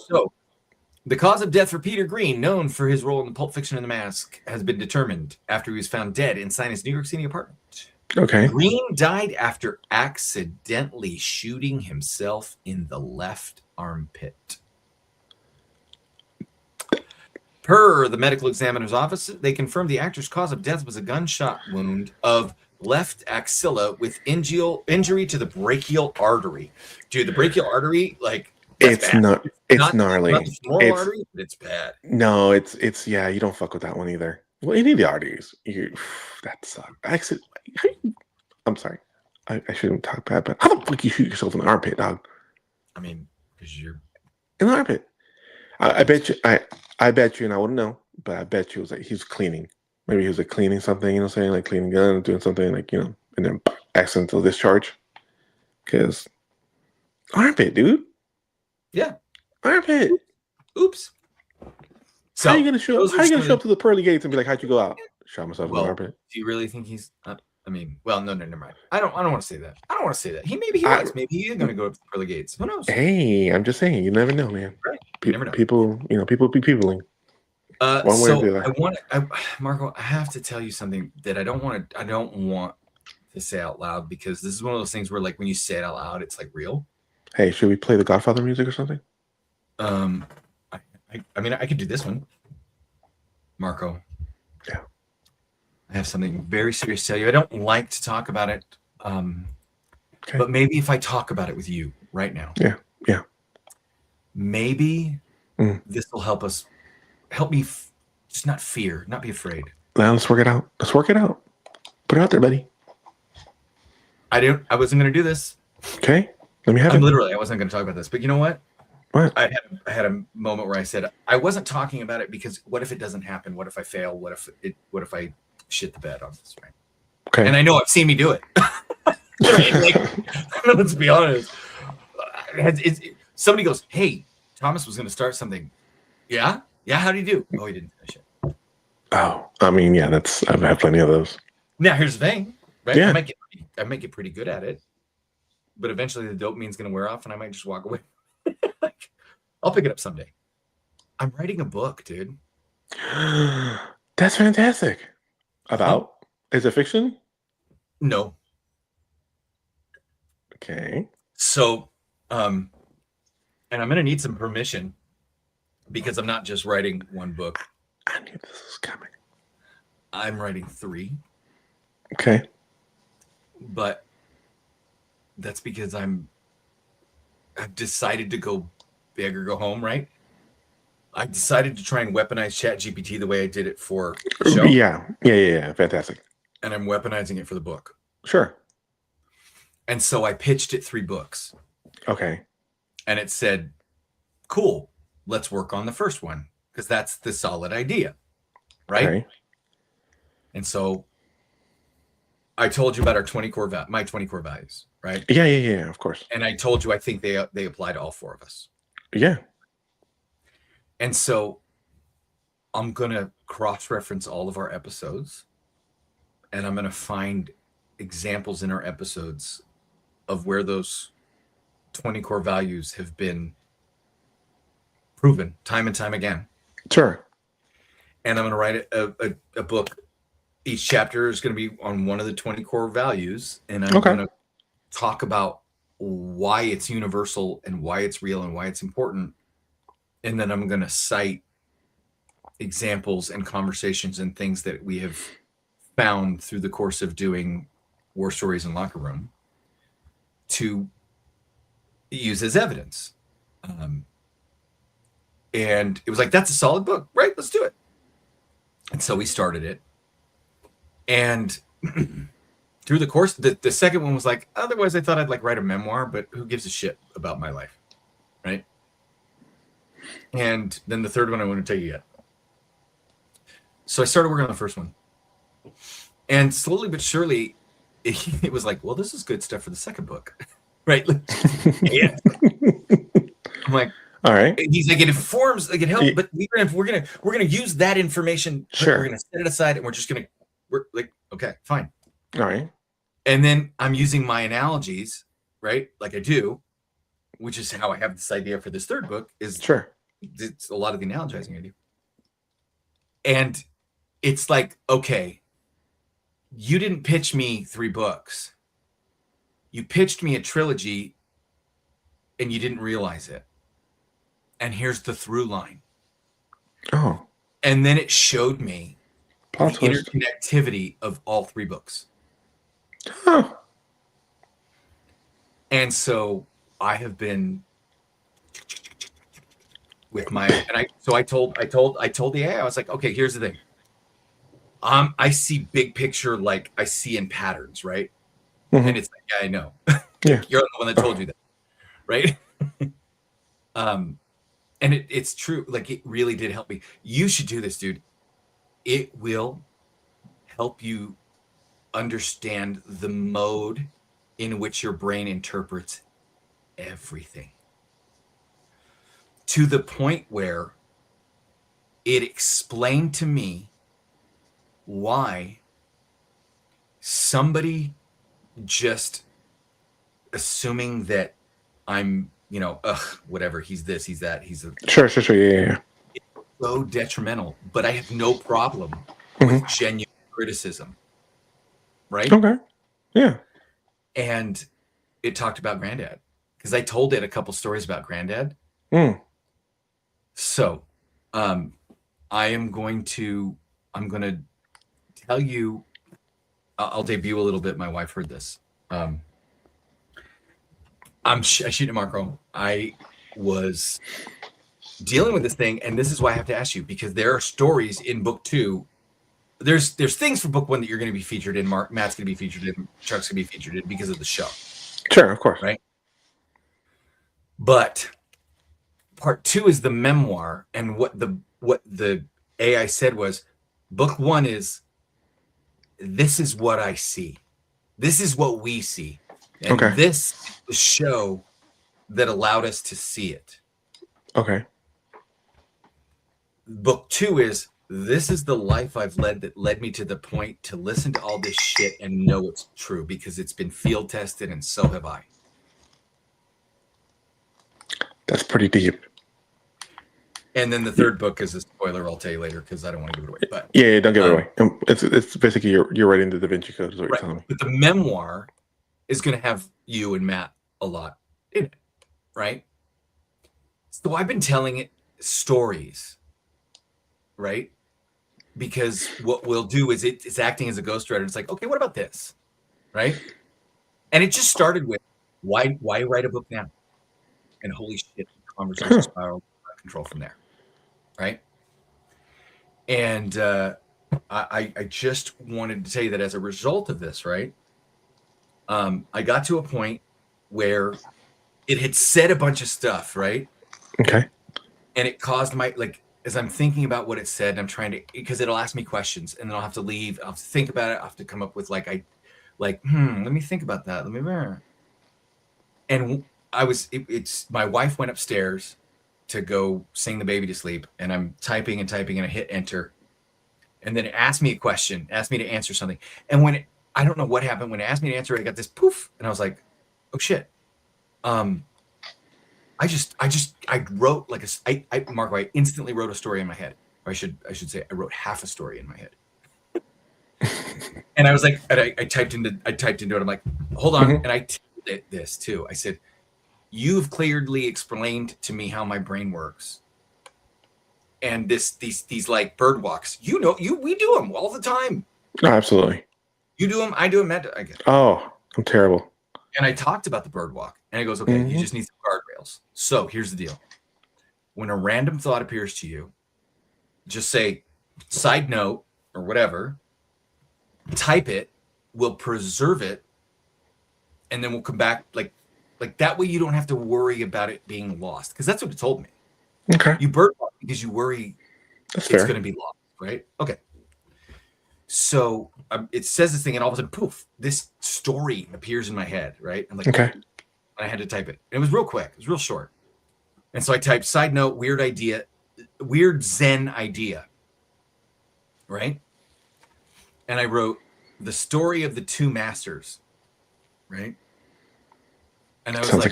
the cause of death for Peter Green, known for his role in the Pulp Fiction and The Mask, has been determined after he was found dead inside his New York City apartment. Okay. Green died after accidentally shooting himself in the left armpit. Per the medical examiner's office, they confirmed the actor's cause of death was a gunshot wound of left axilla with injury to the brachial artery. Dude, the brachial artery, it's gnarly. It's femoral artery, but it's bad. No, it's you don't fuck with that one either. Well, any of the arteries, that sucks. I'm sorry, I shouldn't talk bad, but how the fuck you shoot yourself in the armpit, dog? I mean, because you're in the armpit. I bet you, and I wouldn't know, but I bet you it was he was cleaning. Maybe he was cleaning something, saying cleaning gun, doing something and then accidental discharge. Because armpit, dude. Yeah, armpit. Oops. So how are you gonna show up to the pearly gates and be like, "How'd you go out?" Shot myself in the armpit. Do you really think he's? No, never mind. I don't want to say that. Maybe he was. Maybe he is going to go up to the pearly gates. Who knows? Hey, I'm just saying. You never know, man. Right. You never know. People be peopling. One way or the other. Marco, I have to tell you something that I don't want to say out loud, because this is one of those things where when you say it out loud, it's real. Hey, should we play the Godfather music or something? I could do this one, Marco. Yeah. I have something very serious to tell you. I don't like to talk about it, okay. But maybe if I talk about it with you right now, yeah, maybe this will help me just not be afraid. Now let's work it out. Put it out there, buddy. I wasn't going to do this. Okay. Let me have it. I wasn't going to talk about this, but you know what? What? I had a moment where I said I wasn't talking about it because what if it doesn't happen? What if I fail? What if I shit the bed on this, right? Okay. And I know I've seen me do it. Right? Like, let's be honest. Somebody goes, "Hey, Thomas was going to start something." Yeah. How did he do? Oh, he didn't finish it. Oh, I mean, yeah, I've had plenty of those. Now here's the thing, right? Yeah. I might get pretty good at it, but eventually the dopamine's going to wear off, and I might just walk away. Like, I'll pick it up someday. I'm writing a book, dude. That's fantastic. About? Is it fiction? No. Okay. So, and I'm going to need some permission because I'm not just writing one book. I knew this was coming. I'm writing 3. Okay. But that's because I've decided to go big or go home, right? I decided to try and weaponize ChatGPT the way I did it for the show. Yeah. Fantastic. And I'm weaponizing it for the book. Sure. And so I pitched it 3 books. Okay. And it said, cool, let's work on the first one because that's the solid idea, right? Okay. And so I told you about our 20 core my 20 core values, right? Yeah, of course. And I told you I think they apply to all 4 of us. Yeah. And so I'm going to cross-reference all of our episodes, and I'm going to find examples in our episodes of where those 20 core values have been proven time and time again. Sure. And I'm going to write a book. Each chapter is going to be on one of the 20 core values, and I'm going to talk about why it's universal and why it's real and why it's important. And then I'm going to cite examples and conversations and things that we have found through the course of doing War Stories in Locker Room to use as evidence. And it was like, that's a solid book, right? Let's do it. And so we started it. And through the course, the second one was like, otherwise I thought I'd like write a memoir, but who gives a shit about my life, right? And then the third one I want to tell you yet. So I started working on the first one. And slowly but surely, it was like, well, this is good stuff for the second book, right? Yeah. I'm like, all right. He's like, it informs, like it helps, but we're gonna use that information. Sure. We're gonna set it aside, and we're like, okay, fine. All right. And then I'm using my analogies, right? Like I do, which is how I have this idea for this third book. Is sure. It's a lot of the analogizing I do. And it's like, okay, you didn't pitch me 3 books. You pitched me a trilogy and you didn't realize it. And here's the through line. Oh. And then it showed me Plot the twist. interconnectivity of all 3 books. Huh. And so I have been with my, and I told the AI, I was like, okay, here's the thing. I see big picture, like I see in patterns, right? Mm-hmm. And it's like, yeah, I know. Yeah. You're the one that told you that, right? And it's true. Like it really did help me. You should do this, dude. It will help you understand the mode in which your brain interprets everything. To the point where it explained to me why somebody just assuming that I'm, whatever, he's this, he's that, he's a Sure. Yeah. so detrimental, but I have no problem Mm-hmm. with genuine criticism. Right? Okay. Yeah. And it talked about Granddad because I told it a couple stories about Granddad. Mm. So, I'm going to tell you, I'll debut a little bit. My wife heard this. I shoot at Marco. I was dealing with this thing, and this is why I have to ask you, because there are stories in book 2 there's things for book one that you're going to be featured in. Matt's going to be featured in. Chuck's going to be featured in because of the show. Sure, of course. Right. But part two is the memoir, and what the AI said was, book one is, this is what I see. This is what we see. And Okay. this is the show that allowed us to see it. Okay. Book two is, this is the life I've led that led me to the point to listen to all this shit and know it's true because it's been field tested, and so have I. That's pretty deep. And then the third book is a spoiler I'll tell you later because I don't want to give it away. But Yeah, don't give it away. It's basically you're writing the Da Vinci Code is what you're telling me. But the memoir is going to have you and Matt a lot in it, right? So I've been telling it stories, right? Because what we'll do is it's acting as a ghostwriter. It's like, okay, what about this, right? And it just started with, why write a book now? And holy shit, the conversation spiraled out of control from there, right? And I just wanted to tell you that as a result of this, right? I got to a point where it had said a bunch of stuff, right? Okay. And it caused my, like, as I'm thinking about what it said, and I'm trying to, because it'll ask me questions, and then I'll have to leave. I'll have to think about it. I'll have to come up with let me think about that. And it's my wife went upstairs to go sing the baby to sleep, and I'm typing and I hit enter, and then it asked me a question, asked me to answer something. And I don't know what happened when it asked me to answer, I got this poof, and I was like, oh shit. I wrote like Marco, I instantly wrote a story in my head. Or I should say I wrote half a story in my head. And I was like, and I typed into it. I'm like, hold on. And I told it this too. I said, you've clearly explained to me how my brain works. And these like bird walks, we do them all the time. No, absolutely. You do them, I do them, Matt. Oh, I'm terrible. And I talked about the bird walk, and it goes, okay, you just need some guardrails. So here's the deal. When a random thought appears to you, just say, side note, or whatever, type it, we'll preserve it, and then we'll come back, like that way you don't have to worry about it being lost. Because that's what it told me. Okay. You bird walk because you worry That's it's fair. going to be lost, right? Okay. So it says this thing, and all of a sudden, poof, this story appears in my head, right? I'm like, Okay. and I had to type it. And it was real quick. It was real short. And so I typed, side note, weird Zen idea, right? And I wrote, the story of the two masters, right? And I was sounds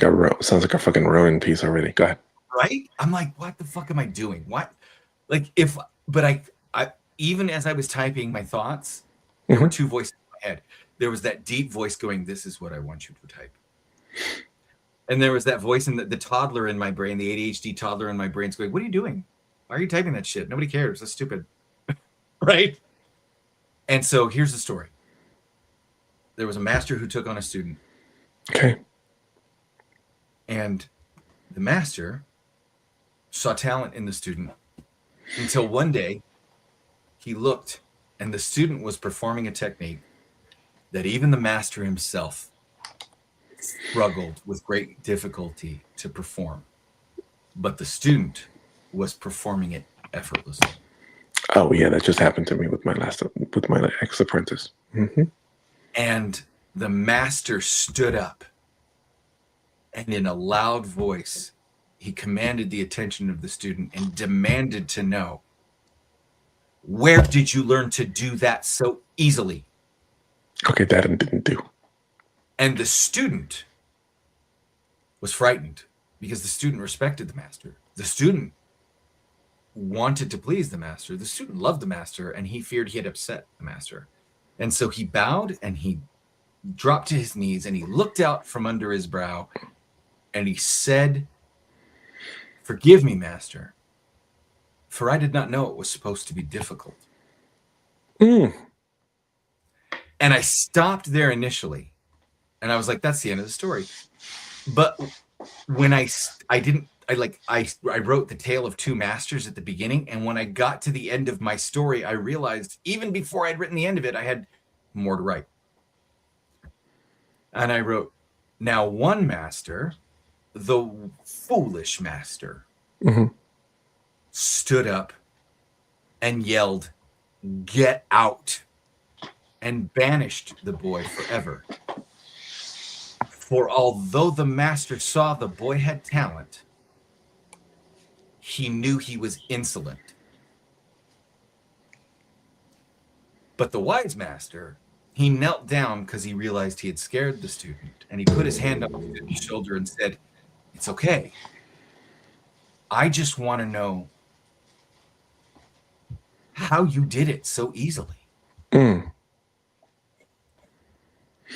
like a fucking Rowan piece already. Go ahead. Right? I'm like, what the fuck am I doing? What? Like, I even as I was typing my thoughts, there were two voices in my head. There was that deep voice going, this is what I want you to type. And there was that voice in the toddler in my brain, the ADHD toddler in my brain's going, what are you doing? Why are you typing that shit? Nobody cares. That's stupid. Right? And so here's the story. There was a master who took on a student. Okay. And the master saw talent in the student until one day he looked, and the student was performing a technique that even the master himself struggled with great difficulty to perform. But the student was performing it effortlessly. Oh yeah, that just happened to me with my ex-apprentice. And the master stood up, and in a loud voice, he commanded the attention of the student and demanded to know, where did you learn to do that so easily? Okay, that I didn't do. And the student was frightened because the student respected the master. The student wanted to please the master. The student loved the master, and he feared he had upset the master. And so he bowed, and he dropped to his knees, and he looked out from under his brow, and he said, forgive me, master, for I did not know it was supposed to be difficult. And I stopped there initially, and I was like, that's the end of the story. But when I I wrote the tale of two masters at the beginning, and when I got to the end of my story, I realized even before I'd written the end of it, I had more to write. And I wrote, now one master, the foolish master, Mhm. stood up and yelled, "Get out," and banished the boy forever. For although the master saw the boy had talent, he knew he was insolent. But the wise master, he knelt down because he realized he had scared the student, and he put his hand on the student's shoulder and said, "It's okay. I just want to know how you did it so easily." Mm.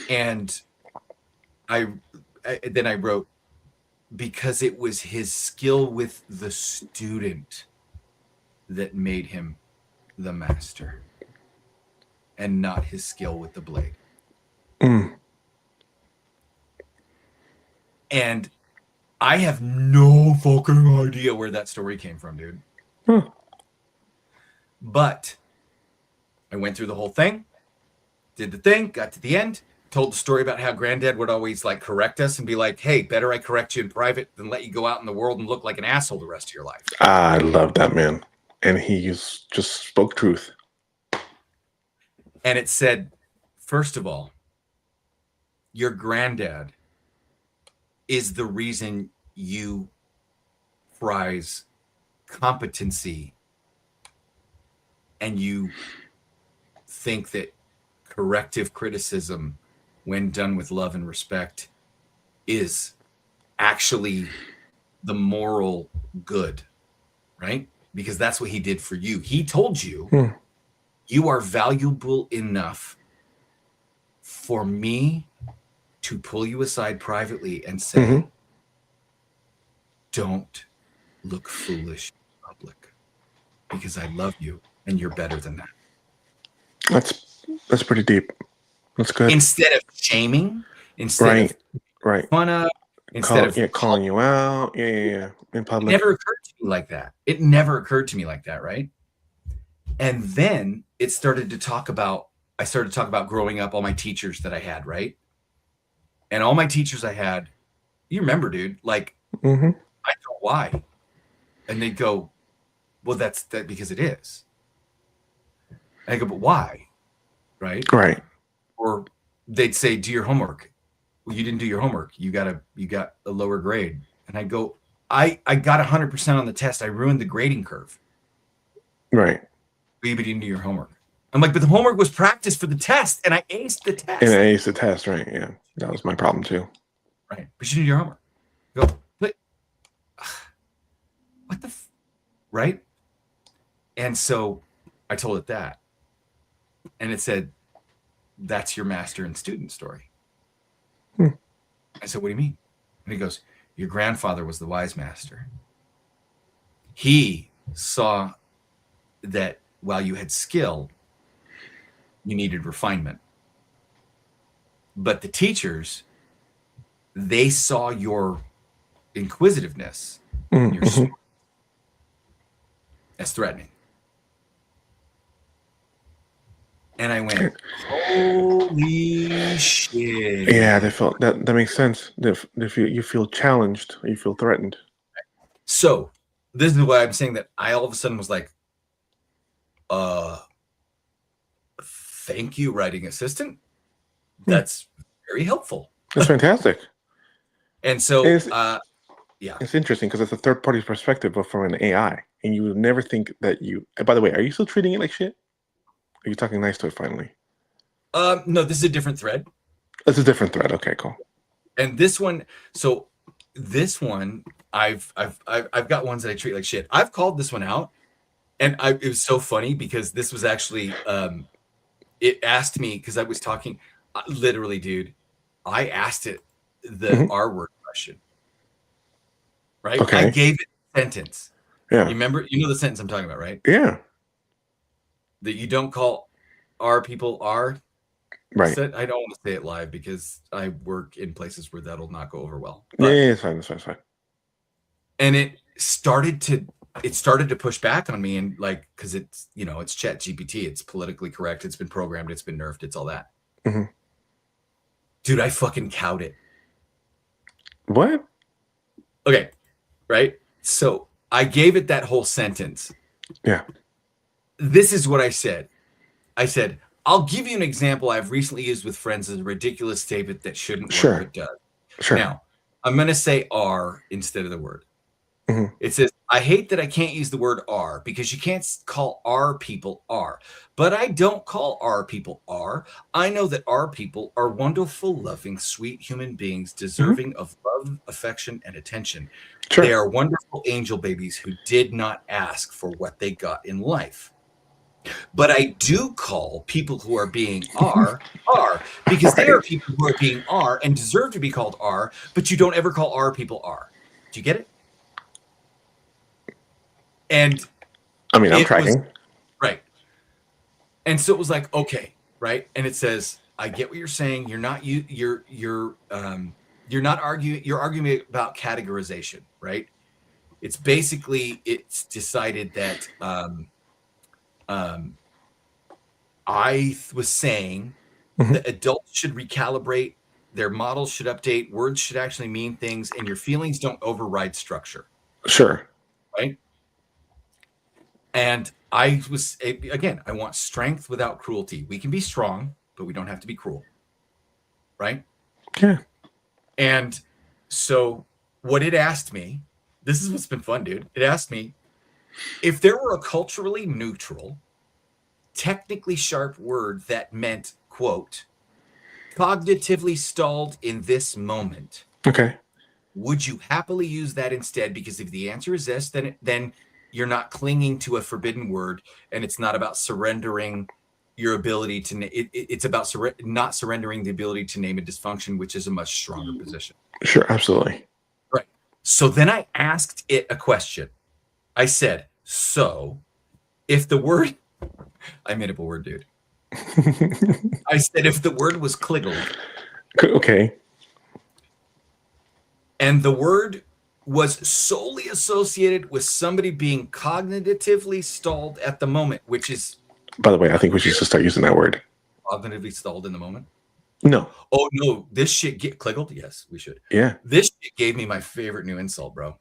And then I wrote, because it was his skill with the student that made him the master, and not his skill with the blade. Mm. And I have no fucking idea where that story came from, dude. Huh. But I went through the whole thing, did the thing, got to the end, told the story about how Granddad would always like correct us and be like, "Hey, better I correct you in private than let you go out in the world and look like an asshole the rest of your life." I love that man, and just spoke truth. And it said, first of all, your granddad is the reason you prize competency and you think that corrective criticism, when done with love and respect, is actually the moral good, right? Because that's what he did for you. He told you, you are valuable enough for me to pull you aside privately and say, don't look foolish in public, because I love you and you're better than that. That's pretty deep. That's good. Instead of shaming, instead of fun of, instead of calling you out, in public. It never occurred to me like that. It never occurred to me like that, right? And then I started to talk about growing up, all my teachers that I had, right? And all my teachers I had, you remember, dude, like, I go, why? And they'd go, well, that's because it is. And I go, but why? Right? Or they'd say, do your homework. Well, you didn't do your homework. You got a lower grade. And I go, I got 100% on the test. I ruined the grading curve. Right. But you didn't do your homework. I'm like, but the homework was practice for the test, and I aced the test. And I aced the test, right? Yeah, that was my problem too. Right, but you did your homework. Go, but what the, right? And so I told it that, and it said, "That's your master and student story." I said, "What do you mean?" And he goes, "Your grandfather was the wise master. He saw that while you had skill, you needed refinement. But the teachers, they saw your inquisitiveness as threatening." And I went, holy shit. Yeah, that makes sense. If you feel challenged, or you feel threatened. So this is why I'm saying that I all of a sudden was like, thank you, writing assistant. That's very helpful. That's fantastic. And so, it's interesting because it's a third party perspective, but from an AI, and you would never think that you. By the way, are you still treating it like shit? Are you talking nice to it finally? No, this is a different thread. It's a different thread. Okay, cool. And this one, I've got ones that I treat like shit. I've called this one out, and it was so funny because this was actually it asked me, because I was talking literally, dude. I asked it the R word question, right? Okay. I gave it a sentence. Yeah. You remember? You know the sentence I'm talking about, right? Yeah. That you don't call R people R. Right. I don't want to say it live because I work in places where that'll not go over well. But, yeah, it's fine. It's fine. It's fine. And it started to push back on me, and like, because it's, you know, it's Chat GPT, it's politically correct, it's been programmed, it's been nerfed, it's all that. Mhm. Dude, I fucking cowed it. What? Okay, right? So I gave it that whole sentence. Yeah. This is what I said. I said, I'll give you an example I've recently used with friends as a ridiculous statement that shouldn't work, Sure. but does. Sure. Now, I'm going to say R instead of the word. Mhm. It says, I hate that I can't use the word R because you can't call R people R. But I don't call R people R. I know that R people are wonderful, loving, sweet human beings deserving of love, affection, and attention. Sure. They are wonderful angel babies who did not ask for what they got in life. But I do call people who are being R because they are Right. people who are being R and deserve to be called R, but you don't ever call R people R. Do you get it? And I mean, I'm it tracking. was right. And so it was like, okay, right? And it says, I get what you're saying. You're not you're not arguing, you're arguing about categorization, right? It's basically, it's decided that I was saying Mhm. that adults should recalibrate, their models should update, words should actually mean things, and your feelings don't override structure, Sure. right? And I was, again, I want strength without cruelty. We can be strong, but we don't have to be cruel, right? Yeah. And so what it asked me, this is what's been fun, dude. It asked me if there were a culturally neutral, technically sharp word that meant, quote, cognitively stalled in this moment, Okay. would you happily use that instead? Because if the answer is yes, then you're not clinging to a forbidden word, and it's not about surrendering your ability to. It's about not surrendering the ability to name a dysfunction, which is a much stronger position. Sure. Absolutely. Right. So then I asked it a question. I said, "So, if the word," I made up a word, dude. I said, if the word was cliggled, Okay. and the word was solely associated with somebody being cognitively stalled at the moment, which is By the way, I think we should just start using that word. cognitively stalled in the moment. No. Oh no, this shit get cliggled. Yes, we should. Yeah. This shit gave me my favorite new insult, bro.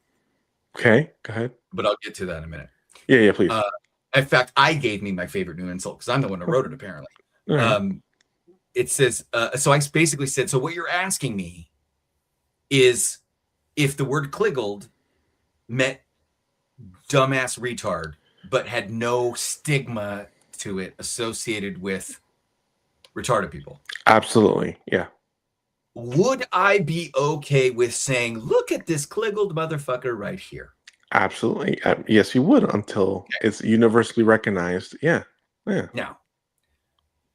Okay. Go ahead. But I'll get to that in a minute. Yeah. Yeah. Please. In fact, I gave me my favorite new insult because I'm the one who wrote it. Apparently, All right. it says. So I basically said, so what you're asking me is if the word cliggled meant dumbass retard, but had no stigma to it associated with retarded people. Absolutely. Yeah. Would I be okay with saying, look at this cliggled motherfucker right here? Absolutely. Yes, you would until it's universally recognized. Yeah. Yeah. Now,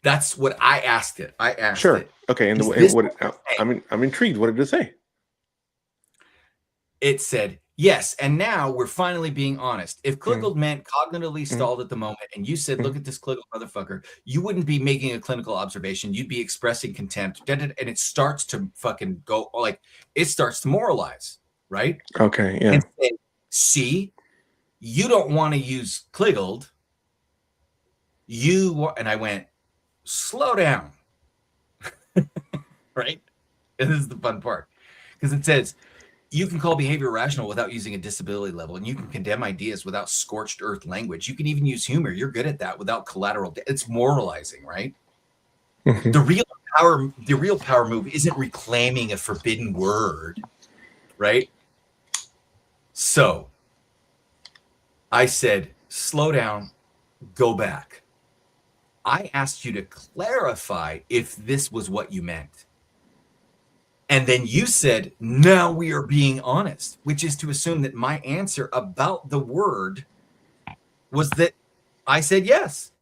that's what I asked it. I asked Sure. it. Okay. And Is what? this I'm intrigued. What did it say? It said, yes, and now we're finally being honest. If cliggled meant cognitively stalled at the moment, and you said, look at this cliggled motherfucker, you wouldn't be making a clinical observation. You'd be expressing contempt. And it starts to fucking go, like, it starts to moralize, right? Okay. Yeah. And say, see, you don't want to use cliggled. And I went, slow down. Right? And this is the fun part. Because it says, you can call behavior rational without using a disability level, and you can condemn ideas without scorched earth language. You can even use humor. You're good at that without collateral. It's moralizing, right? Mhm. The real power move isn't reclaiming a forbidden word, right? So I said, slow down, go back. I asked you to clarify if this was what you meant. And then you said, now we are being honest, which is to assume that my answer about the word was that I said yes.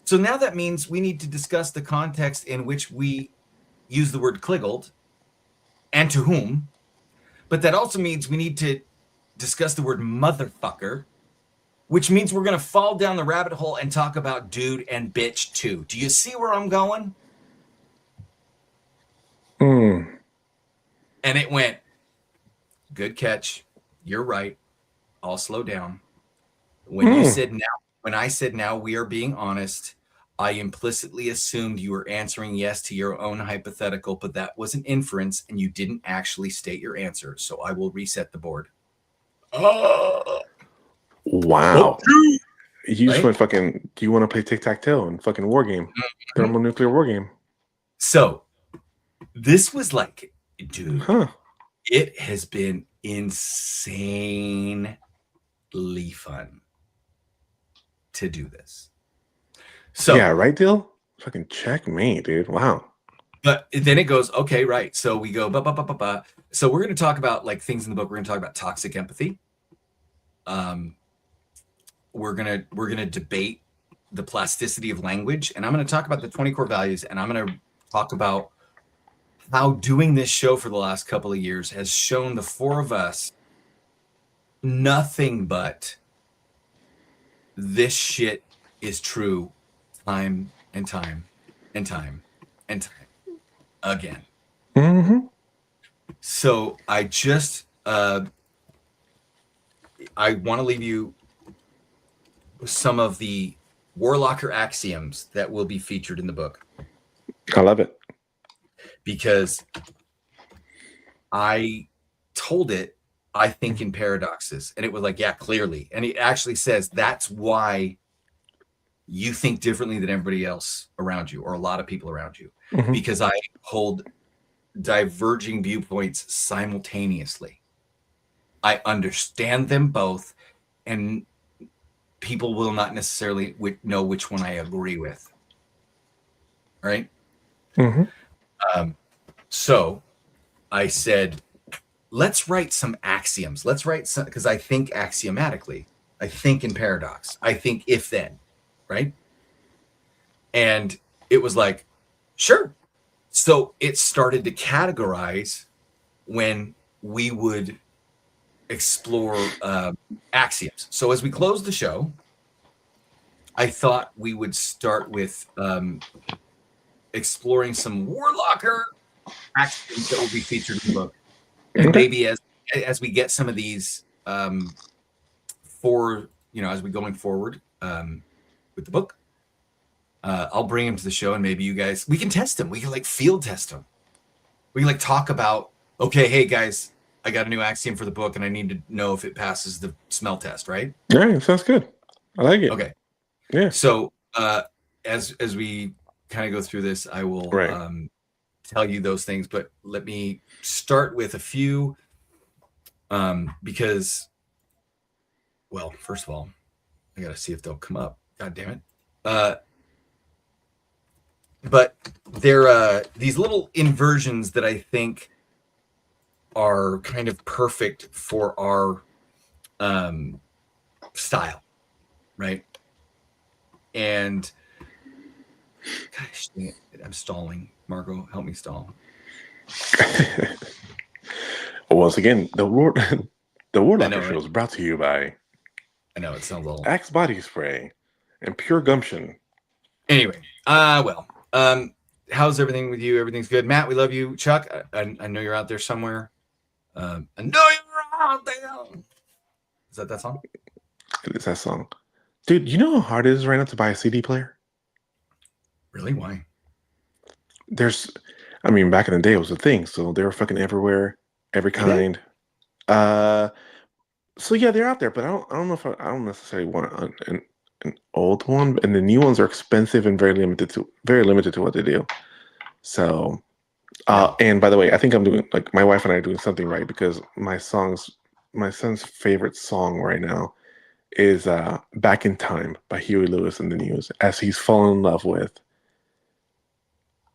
So now that means we need to discuss the context in which we use the word cliggled and to whom. But that also means we need to discuss the word motherfucker, which means we're going to fall down the rabbit hole and talk about dude and bitch too. Do you see where I'm going? Mm. And it went, good catch. you're right. I'll slow down. When you Hmm. said now, when I said now we are being honest, I implicitly assumed you were answering yes to your own hypothetical, but that was an inference and you didn't actually state your answer. So I will reset the board. Oh, Wow. You just Right? went fucking. Do you want to play tic tac toe and fucking war game, thermonuclear war game? So this was like, dude, Huh? it has been insanely fun to do this. So Yeah, right, Dill. Fucking checkmate, dude. Wow. but then it goes, okay, right. So we go, ba. So we're going to talk about like things in the book. We're going to talk about toxic empathy. We're gonna debate the plasticity of language, and I'm going to talk about the 20 core values, and I'm going to talk about how doing this show for the last couple of years has shown the four of us nothing but this shit is true time and time and time and time again. Mm-hmm. So I just I want to leave you with some of the Warlocker axioms that will be featured in the book I love it. because I told it I think in paradoxes, and it was like, yeah, clearly, and it actually says that's why you think differently than everybody else around you or a lot of people around you, Mhm. because I hold diverging viewpoints simultaneously. I understand them both, and people will not necessarily know which one I agree with. Right? Mhm. So I said, let's write some axioms. Let's write some, because I think axiomatically. I think in paradox. I think if then, right? And it was like, sure. So it started to categorize when we would explore axioms. So as we close the show, I thought we would start with exploring some Warlocker axioms that will be featured in the book, and Okay. maybe as we get some of these for as we going forward with the book, I'll bring them to the show, and maybe you guys we can test them. We can like field test them. We can like talk about, okay, hey guys, I got a new axiom for the book, and I need to know if it passes the smell test, right? All right, sounds good. I like it. Okay. Yeah. So as we kind of go through this, I will Right. tell you those things, but let me start with a few because, well, first of all, I got to see if they'll come up. God damn it. But they're these little inversions that I think are kind of perfect for our style, right? And gosh, dang it, I'm stalling. Margot, help me stall. Once again, the Warlocker know, Show right? is brought to you by I know it sounds a little. Axe Body Spray and Pure Gumption. Anyway, how's everything with you? Everything's good, Matt. We love you, Chuck. I know you're out there somewhere. I know you're out there. Is that song? It's that song. Dude, you know how hard it is right now to buy a CD player? Really? Why? I mean, back in the day it was a thing, so they were fucking everywhere, every kind. So yeah, they're out there, but I don't know if I don't necessarily want an old one, and the new ones are expensive and very limited to what they do. So, and by the way, I think I'm doing like my wife and I are doing something right because my son's favorite song right now is "Back in Time" by Huey Lewis and the News, as he's fallen in love with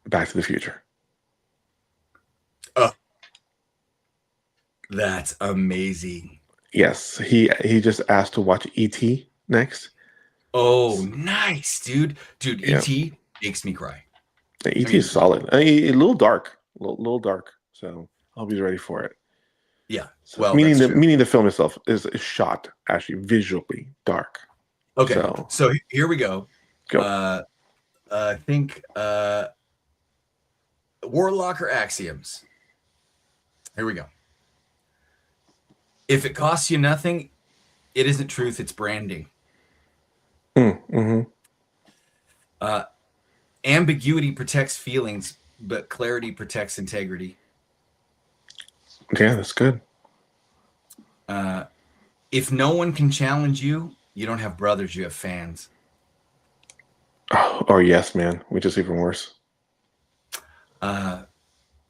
Back to the Future. That's amazing. Yes, he just asked to watch E.T. next. Oh, nice, dude. Dude, Yeah. E.T. makes me cry. E.T. is solid. A little dark, little dark. So I hope he's ready for it. Yeah. So, Well, meaning that's true. the film itself is shot actually visually dark. Okay. So here we go. go. I think Warlocker axioms. Here we go. If it costs you nothing, it isn't truth, it's branding. Mm-hmm. Ambiguity protects feelings, but clarity protects integrity. Yeah, that's good. If no one can challenge you, you don't have brothers, you have fans. Oh, or yes, man, which is even worse.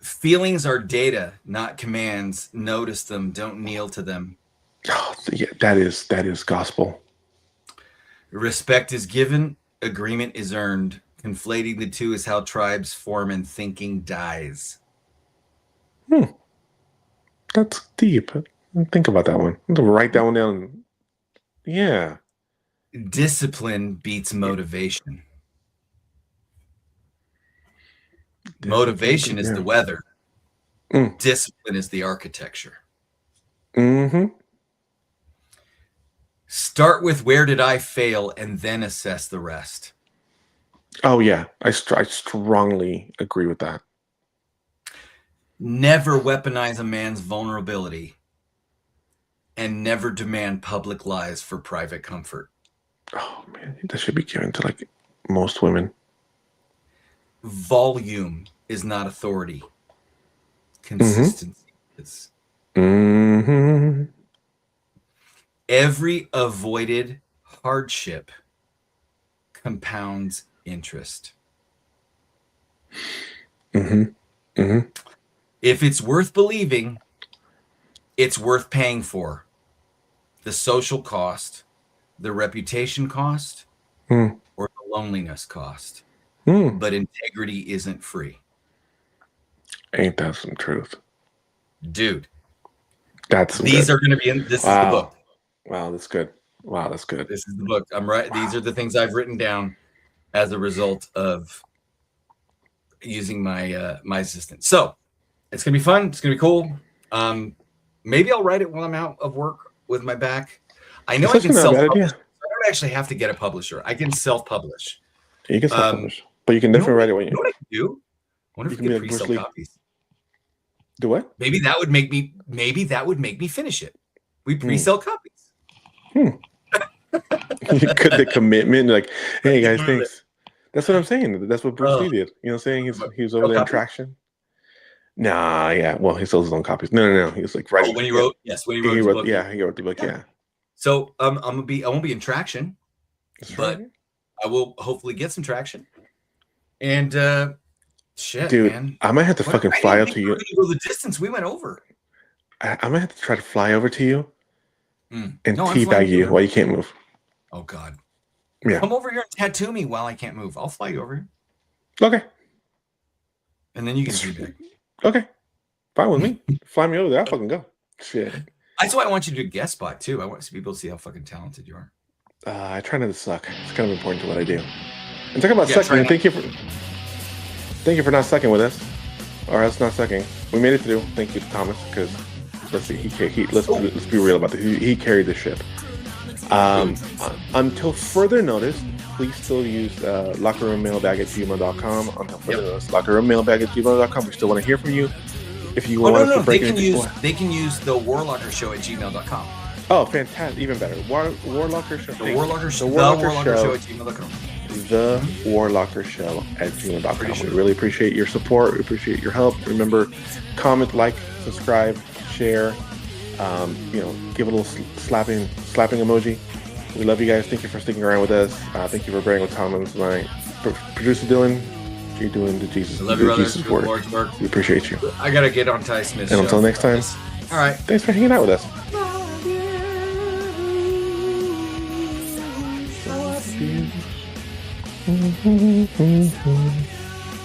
Feelings are data, not commands. Notice them, don't kneel to them. Oh, yeah, that is gospel. Respect is given, agreement is earned. Conflating the two is how tribes form and thinking dies. That's deep. Think about that one. Write that one down. Yeah. Discipline beats motivation. Motivation is the weather. Discipline is the architecture. Mm-hmm. Start with where did I fail and then assess the rest. Oh, yeah. I strongly agree with that. Never weaponize a man's vulnerability and never demand public lies for private comfort. Oh, man. That should be given to like most women. Volume is not authority. Consistency is. Mm-hmm. Every avoided hardship compounds interest. Mm-hmm. Mm-hmm. If it's worth believing, it's worth paying for. The social cost, the reputation cost, or the loneliness cost. But integrity isn't free. Ain't that some truth? Dude. These are going to be in this is the book. Wow, that's good. Wow, that's good. This is the book. I'm right. Wow. These are the things I've written down as a result of using my my assistant. So it's gonna be fun. It's gonna be cool. Maybe I'll write it while I'm out of work with my back. I know I can self-publish. I don't actually have to get a publisher. I can self-publish. You can self-publish, but you can definitely write it when you. You know what I can do? I wonder if we can pre-sell copies. Do what? Maybe that would make me. Maybe that would make me finish it. We pre-sell copies. The commitment, like, hey guys, thanks. That's what I'm saying. That's what Bruce Lee did. You know what I'm saying? He was over there in Traction. Nah, yeah. Well, he sold his own copies. No. He was like writing. When he wrote, when he wrote, book. Yeah, he wrote the book. Yeah. So I won't be in Traction, but right. I will hopefully get some traction. And shit, dude, man. I might have to fucking fly up to you. Go the distance we went over. I might have to try to fly over to you and teabag you while you can't move. Oh God. Yeah. Come over here and tattoo me while I can't move. I'll fly you over here. Okay. And then you can teabag. Okay. Fine with me. Fly me over there. I'll fucking go. Shit. That's why I want you to do a guest spot too. I want people to see how fucking talented you are. I try not to suck. It's kind of important to what I do. And talking about sucking, thank you for not sucking with us. Or us not sucking. We made it through. Thank you to Thomas, because let's be real about this. He carried the ship. Until further notice, please still use lockerroommailbag@gmail.com. Until further notice, lockerroommailbag@gmail.com. We still want to hear from you. If you want us to break they can use the warlockershow@gmail.com. Oh, fantastic! Even better. Warlocker Show. The Warlocker Show @gmail.com. The Warlocker Show @gmail.com. We really appreciate your support. We appreciate your help. Remember, comment, like, subscribe, share. Give a little slapping emoji. We love you guys. Thank you for sticking around with us. Thank you for bearing with Tom and my producer Dylan. You're doing the Jesus. I love you, brother. Jesus work. We appreciate you. I gotta get on Ty Smith's show. And until next time. All right. Thanks for hanging out with us. Love you.